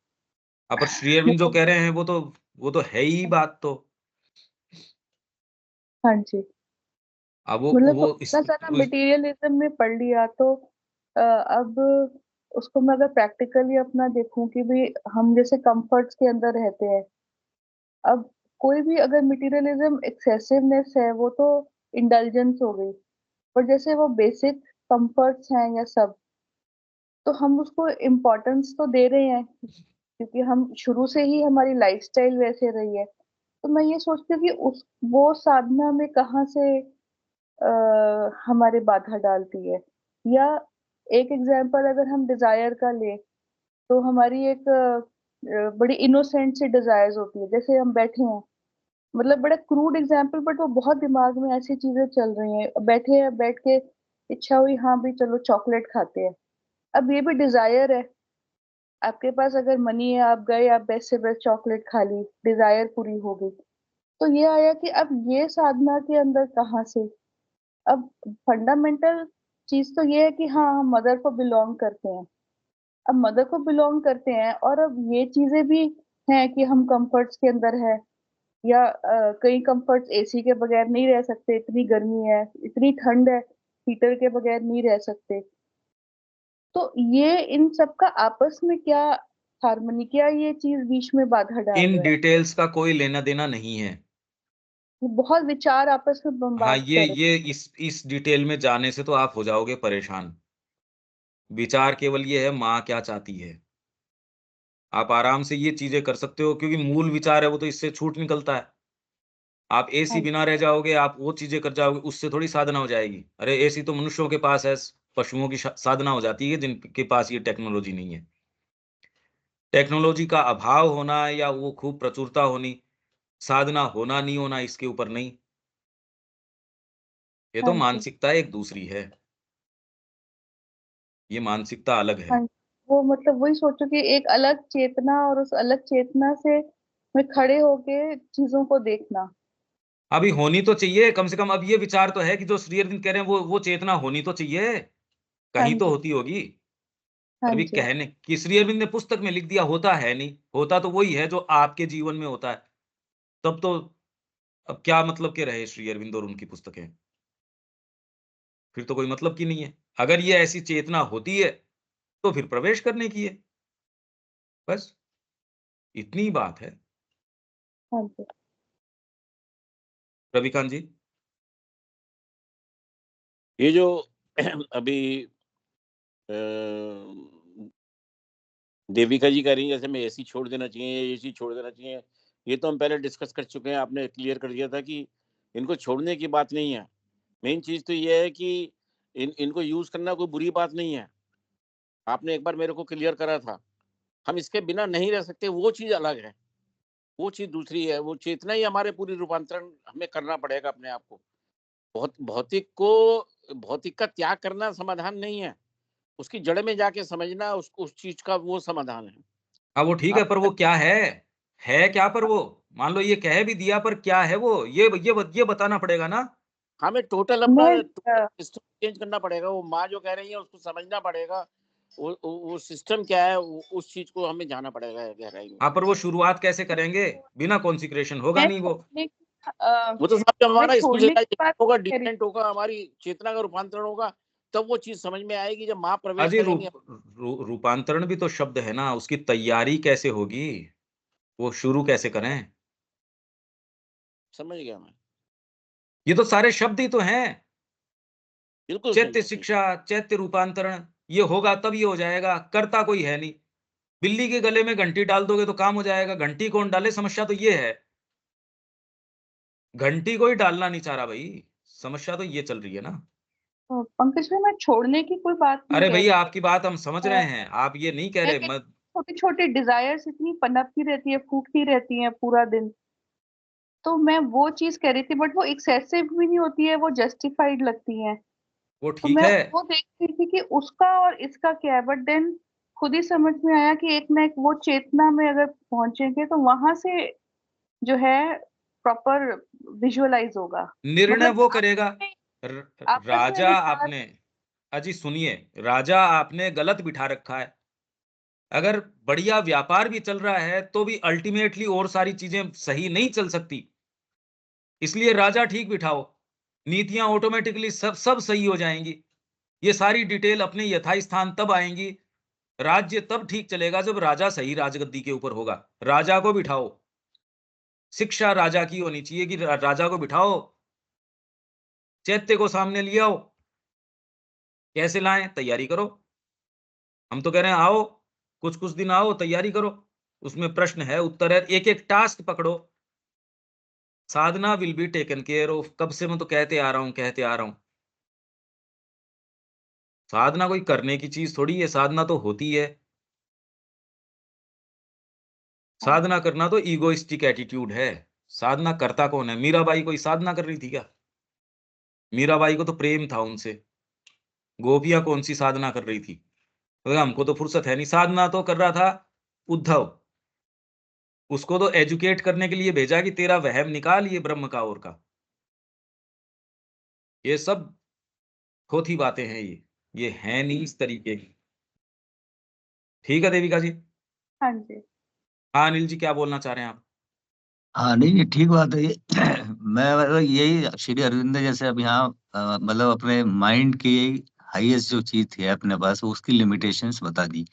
पर श्री अरविंद जो कह रहे हैं वो तो है ही बात तो। हाँ जी, अब मतलब वो इतना ज्यादा मटेरियलिज्म में पढ़ लिया तो अब उसको मैं अगर प्रैक्टिकली अपना देखूं कि भी हम जैसे कंफर्ट्स के अंदर रहते हैं, अब कोई भी अगर मटेरियलिज्म एक्सेसिवनेस है वो तो इंडल्जेंस हो गई, पर जैसे वो बेसिक कंफर्ट्स हैं या सब, तो हम उसको इम्पोर्टेंस तो दे रहे हैं क्योंकि हम शुरू से ही हमारी लाइफस्टाइल वैसे रही है। तो मैं ये सोचती हूँ कि उस वो साधना में कहाँ से हमारे बाधा डालती है। या एक एग्जांपल अगर हम डिजायर का ले, तो हमारी एक बड़ी इनोसेंट सी डिजायर्स होती है, जैसे हम बैठे हैं, मतलब बड़ा क्रूड एग्जांपल, बट वो बहुत दिमाग में ऐसी चीजें चल रही हैं, बैठे हैं, बैठ के इच्छा हुई हाँ भी चलो चॉकलेट खाते हैं। अब ये भी डिजायर है, आपके पास अगर मनी है, आप गए, आप बेस्ट से बेस्ट चॉकलेट खा ली, डिजायर पूरी हो गई। तो ये आया कि अब ये साधना के अंदर कहाँ से, अब फंडामेंटल चीज तो ये है कि हाँ हम मदर को बिलोंग करते हैं। अब मदर को बिलोंग करते हैं और अब ये चीजें भी हैं कि हम कंफर्ट्स के अंदर है, या कई कंफर्ट्स एसी के बगैर नहीं रह सकते, इतनी गर्मी है, इतनी ठंड है, हीटर के बगैर नहीं रह सकते। तो ये इन सब का आपस में क्या हार्मनी, क्या ये चीज बीच में बाधा डाल इन रहा है? डिटेल्स का कोई लेना-देना नहीं है। ये बहुत विचार आपस में हाँ, बम्बार्ड कर रहे ये इस डिटेल में जाने से तो आप हो जाओगे परेशान। विचार केवल ये है माँ क्या चाहती है। आप आराम से ये चीज़ें कर सकते हो क्योंकि मूल विचार है वो तो इससे छूट निकलता है। आप एसी हैं। बिना रह जाओगे, आप वो चीज़ें कर जाओगे, उससे थोड़ी साधना हो जाएगी। अरे एसी तो मनुष्यों के पास है, पशुओं की साधना हो जाती है जिनके पास ये टेक्नोलॉजी नहीं है। टेक्नोलॉजी का अभाव होना या वो खूब प्रचुरता होनी, साधना होना नहीं होना इसके ऊपर नहीं। ये तो हाँ जी, मानसिकता एक दूसरी है। ये मानसिकता अलग है। हाँ जी। वो मतलब वही सोचो कि एक अलग चेतना, और उस अलग चेतना से में खड़े होके चीजों को देखना। अभी होनी तो चाहिए, कम से कम अब ये विचार तो है कि जो श्री अरविंद कह रहे हैं वो चेतना होनी तो चाहिए, हाँ कहीं तो जी, होती होगी। हाँ पर अभी जी, कहने कि श्री अरविंद ने पुस्तक में लिख दिया होता है नहीं, होता तो वही है जो आपके जीवन में होता है। तब तो अब क्या मतलब के रहे श्री अरविंद और उनकी पुस्तकें? फिर तो कोई मतलब की नहीं है। अगर ये ऐसी चेतना होती है, तो फिर प्रवेश करने की है, बस इतनी ही बात है। हाँ जी। रविकांत जी? ये जो अभी अ, देविका जी कह रही है जैसे मैं एसी छोड़ देना चाहिए, एसी छोड़ देना चाहिए, ये तो हम पहले डिस्कस कर चुके हैं। आपने क्लियर कर दिया था कि इनको छोड़ने की बात नहीं है। मेन चीज तो ये है कि इनको यूज करना कोई बुरी बात नहीं है। आपने एक बार मेरे को क्लियर करा था। हम इसके बिना नहीं रह सकते, वो चीज अलग है, वो चीज दूसरी है। वो चेतना ही हमारे पूरी रूपांतरण हमें करना पड़ेगा अपने आप को। भौतिक का त्याग करना समाधान नहीं है, उसकी जड़ में जाके समझना उस चीज का वो समाधान है। हाँ, वो ठीक है, आप पर वो क्या है? है क्या पर वो? मान लो ये कह भी दिया पर क्या है वो? ये बताना पड़ेगा ना। हमें टोटल अपना मैं सिस्टम चेंज करना पड़ेगा। वो माँ जो कह रही है उसको समझना पड़ेगा। वो सिस्टम क्या है, उस चीज को हमें जाना पड़ेगा गहराई में। हाँ, पर वो शुरुआत कैसे करेंगे? बिना कॉन्सिक्रेशन होगा मैं नहीं वो। छोड़ने की वो तो साहब जब मैं हमारा स्कूल छोड़ने की बात होगा, नहीं कह रही। डिपेंड होगा, हमारी चेतना का रूपांतरण होगा, तब वो चीज समझ में आएगी जब माँ प्रवेश अजी करेंगे। रूपांतरण भी तो शब्द है ना, उसकी तैयारी कैसे होगी? वो शुरू कैसे करें? समझ गया मैं, ये तो सारे शब्द ही तो हैं। बिल्कुल चैत्य समझ गया। शिक्षा, चैत्य रूपांतरण, ये होगा तब ये हो जाएगा, करता कोई है नहीं। बिल्ली के गले में घंटी डाल दोगे तो काम हो जाएगा, घंटी कौन डाले? समस्या तो ये है। घंटी कोई डालना नहीं चाह रहा भाई, समस्या तो ये चल रही है ना। पंकज भाई, मैं छोड़ने की कोई बात नहीं अरे कह भैया रही। आपकी बात हम समझ रहे हैं, आप ये नहीं कह रहे मत। छोटी छोटी डिजायर्स इतनी पनपती रहती है, फूटती रहती है पूरा दिन। तो मैं वो चीज कह रही थी, बट वो एक्सेसिव भी नहीं होती है, वो जस्टिफाइड लगती है। वो तो ठीक मैं है। वो देख रही थी कि उसका और इसका क्या है, बट देन खुद ही समझ में आया कि एक ना एक वो चेतना में अगर पहुंचेंगे तो वहां से जो है प्रॉपर विजुअलाइज होगा। निर्णय मतलब वो करेगा। आपस में राजा विचार। आपने, अजी सुनिए, राजा आपने गलत बिठा रखा है। अगर बढ़िया व्यापार भी चल रहा है तो भी अल्टीमेटली और सारी चीजें सही नहीं चल सकती। इसलिए राजा ठीक बिठाओ, नीतियां ऑटोमेटिकली सब सब सही हो जाएंगी। ये सारी डिटेल अपने यथास्थान तब आएंगी। राज्य तब ठीक चलेगा जब राजा सही राजगद्दी के ऊपर होगा। राजा को बिठाओ, शिक्षा राजा की होनी चाहिए कि राजा को बिठाओ, चैत्य को सामने ले आओ। कैसे लाएं? तैयारी करो। हम तो कह रहे हैं आओ, कुछ कुछ दिन आओ, तैयारी करो। उसमें प्रश्न है, उत्तर है, एक एक टास्क पकड़ो। साधना will be taken care of. कब से मैं तो कहते आ रहा हूं, कहते आ रहा हूं। साधना कोई करने की चीज थोड़ी है, साधना तो होती है। साधना करना तो ईगोइस्टिक एटीट्यूड है। साधना करता कौन है? मीराबाई कोई साधना कर रही थी क्या? मीराबाई को तो प्रेम था उनसे। गोपियां कौन सी साधना कर रही थी? तो हमको तो फुर्सत है नहीं। साधना तो कर रहा था उद्धव। उसको तो एजुकेट करने के लिए भेजा कि तेरा वहम निकाल ये ब्रह्म का और का। ये सब थोथी बातें हैं। ये है नहीं इस तरीके की। ठीक है देविका जी। हाँ जी। हाँ अनिल जी, क्या बोलना चाह रहे हैं आप? हाँ नहीं ये ठीक बात है ये मैं मतलब यही श्री अरविंद जैसे अब यहाँ मतलब अपने माइंड की हाईएस्ट जो चीज थी अपने पास उसकी लिमिटेशंस बता दी।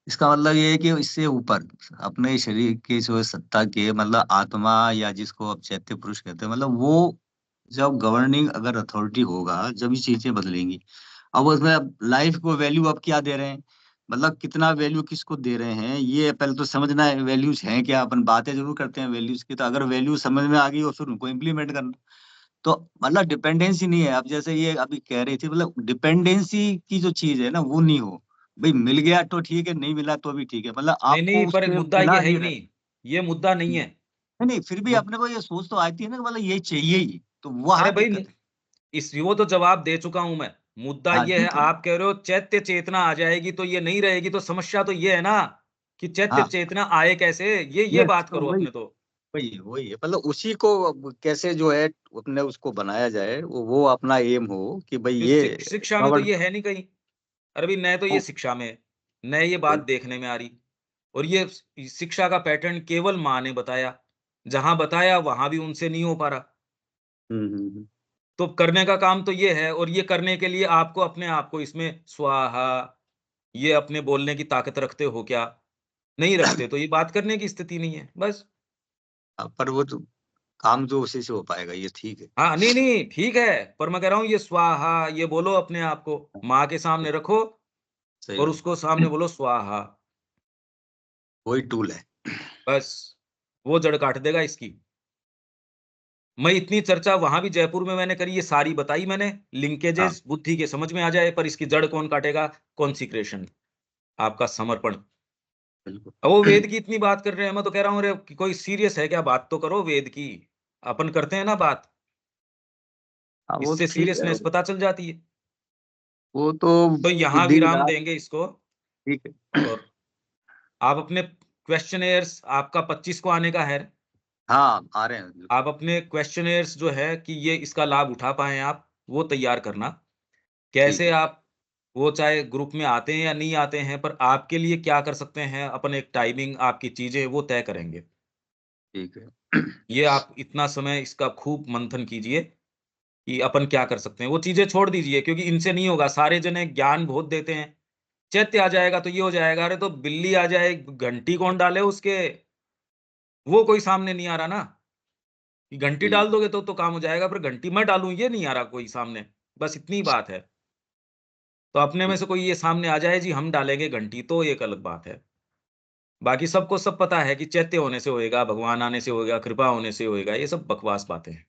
इसका मतलब ये है कि इससे ऊपर अपने शरीर की जो सत्ता के मतलब आत्मा या जिसको अब चैत्य पुरुष कहते हैं मतलब वो जब गवर्निंग अगर अथॉरिटी होगा जब ये चीजें बदलेंगी। अब उसमें अब लाइफ को वैल्यू अब क्या दे रहे हैं मतलब कितना वैल्यू किसको दे रहे हैं ये पहले तो समझना है वैल्यूज हैं क्या। अपन बातें जरूर करते हैं वैल्यूज की तो अगर वैल्यू समझ में आ गई और फिर उनको इम्प्लीमेंट करना। तो मतलब डिपेंडेंसी नहीं है अब जैसे ये अभी कह रही थी मतलब डिपेंडेंसी की जो चीज है ना वो नहीं हो। भाई मिल गया तो ठीक है नहीं मिला तो भी ठीक है मतलब नहीं आपको नहीं, पर उसके मुद्दा बिना ये है ही नहीं रहे। नहीं। ये मुद्दा नहीं है। नहीं नहीं फिर भी मुद, अपने को ये सोच तो आती है ना कि मतलब ये चाहिए ही तो वहां अरे भाई, दिक्कत है। इस वो तो जवाब दे चुका हूं मैं। मुद्दा हाँ ये है, ठीक है। आप कह रहे हो चैत्य चेतना आ जाएगी तो ये नहीं रहेगी, तो समस्या तो ये है ना कि चैत्य हाँ चेतना आए कैसे। ये यस बात तो करो वही अपने तो। वही है मतलब उसी को अब कैसे जो है अपने उसको बनाया जाए वो अपना एम हो कि भाई जो ये शिक्षा में तो गवर्न। ये है नहीं कहीं। अरे भाई, न तो ये शिक्षा में है, न ये बात देखने में आ रही। और ये शिक्षा का पैटर्न केवल माँ ने बताया। जहां बताया वहां भी उनसे नहीं हो पा रहा। हम्म। तो करने का काम तो ये है, और ये करने के लिए आपको अपने आप को इसमें स्वाहा, ये अपने बोलने की ताकत रखते हो क्या? नहीं रखते तो ये बात करने की स्थिति नहीं है, बस। पर वो तो काम जो उसी से हो पाएगा ये ठीक है। हाँ नहीं नहीं, ठीक है। पर मैं कह रहा हूं ये स्वाहा, ये बोलो अपने आप को। माँ के सामने रखो सही और बात उसको सामने बोलो स्वाहा। वही टूल है। बस, वो जड़ काट देगा इसकी। मैं इतनी चर्चा वहां भी जयपुर में मैंने करी, ये सारी बताई मैंने। हाँ लिंकेजेस बुद्धि के समझ में आ जाए, पर इसकी जड़ कौन काटेगा? कॉन्सिक्रेशन, आपका समर्पण। बिल्कुल। अब वो वेद की इतनी बात कर रहे हैं, मैं तो कह रहा हूँ अरे कोई सीरियस है क्या? बात तो करो वेद की। अपन करते हैं ना बात, हाँ वो इससे ठीक है सीरियसनेस पता चल जाती है। वो तो तो यहां बुद्धि विराम विलास देंगे इसको। ठीक है। और आप अपने क्वेश्चनेयर्स, आपका 25 को आने का है। हाँ, आ रहे हैं। आप अपने क्वेश्चनेयर्स जो है कि ये इसका लाभ उठा पाएँ आप, वो तैयार करना। ठीक कैसे है, आप वो चाहे ग्रुप में आते हैं या नहीं आते हैं, पर आपके लिए क्या कर सकते हैं, अपन एक टाइमिंग आपकी चीज़ें वो तय करेंगे। ठीक है। ये आप इतना समय इसका खूब मंथन कीजिए कि अपन क्या कर सकते हैं। वो चीज़ें छोड़ दीजिए क्योंकि इनसे नहीं होगा, सारे जने ज्ञान बहुत देते हैं। चैत्य आ जाएगा तो ये हो जाएगा, अरे तो बिल्ली आ जाए, घंटी कौन डाले उसके, वो कोई सामने नहीं आ रहा ना, कि घंटी ठीक, डाल दोगे तो काम हो जाएगा, पर घंटी मैं डालूँ ये नहीं आ रहा कोई सामने, बस इतनी बात है। तो अपने में ठीक, से कोई ये सामने आ जाए जी हम डालेंगे घंटी तो एक अलग बात है। बाकी सबको सब पता है कि चैत्य होने से होएगा, भगवान आने से होएगा, कृपा होने से होएगा, ये सब बकवास बातें हैं।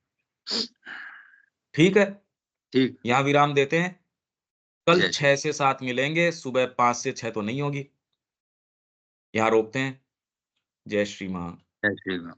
ठीक है? ठीक। यहाँ विराम देते हैं। कल जय श्री 6 से 7 मिलेंगे, सुबह 5 से 6 तो नहीं होगी। यहाँ रोकते हैं। जय श्री माँ। जय श्री राम।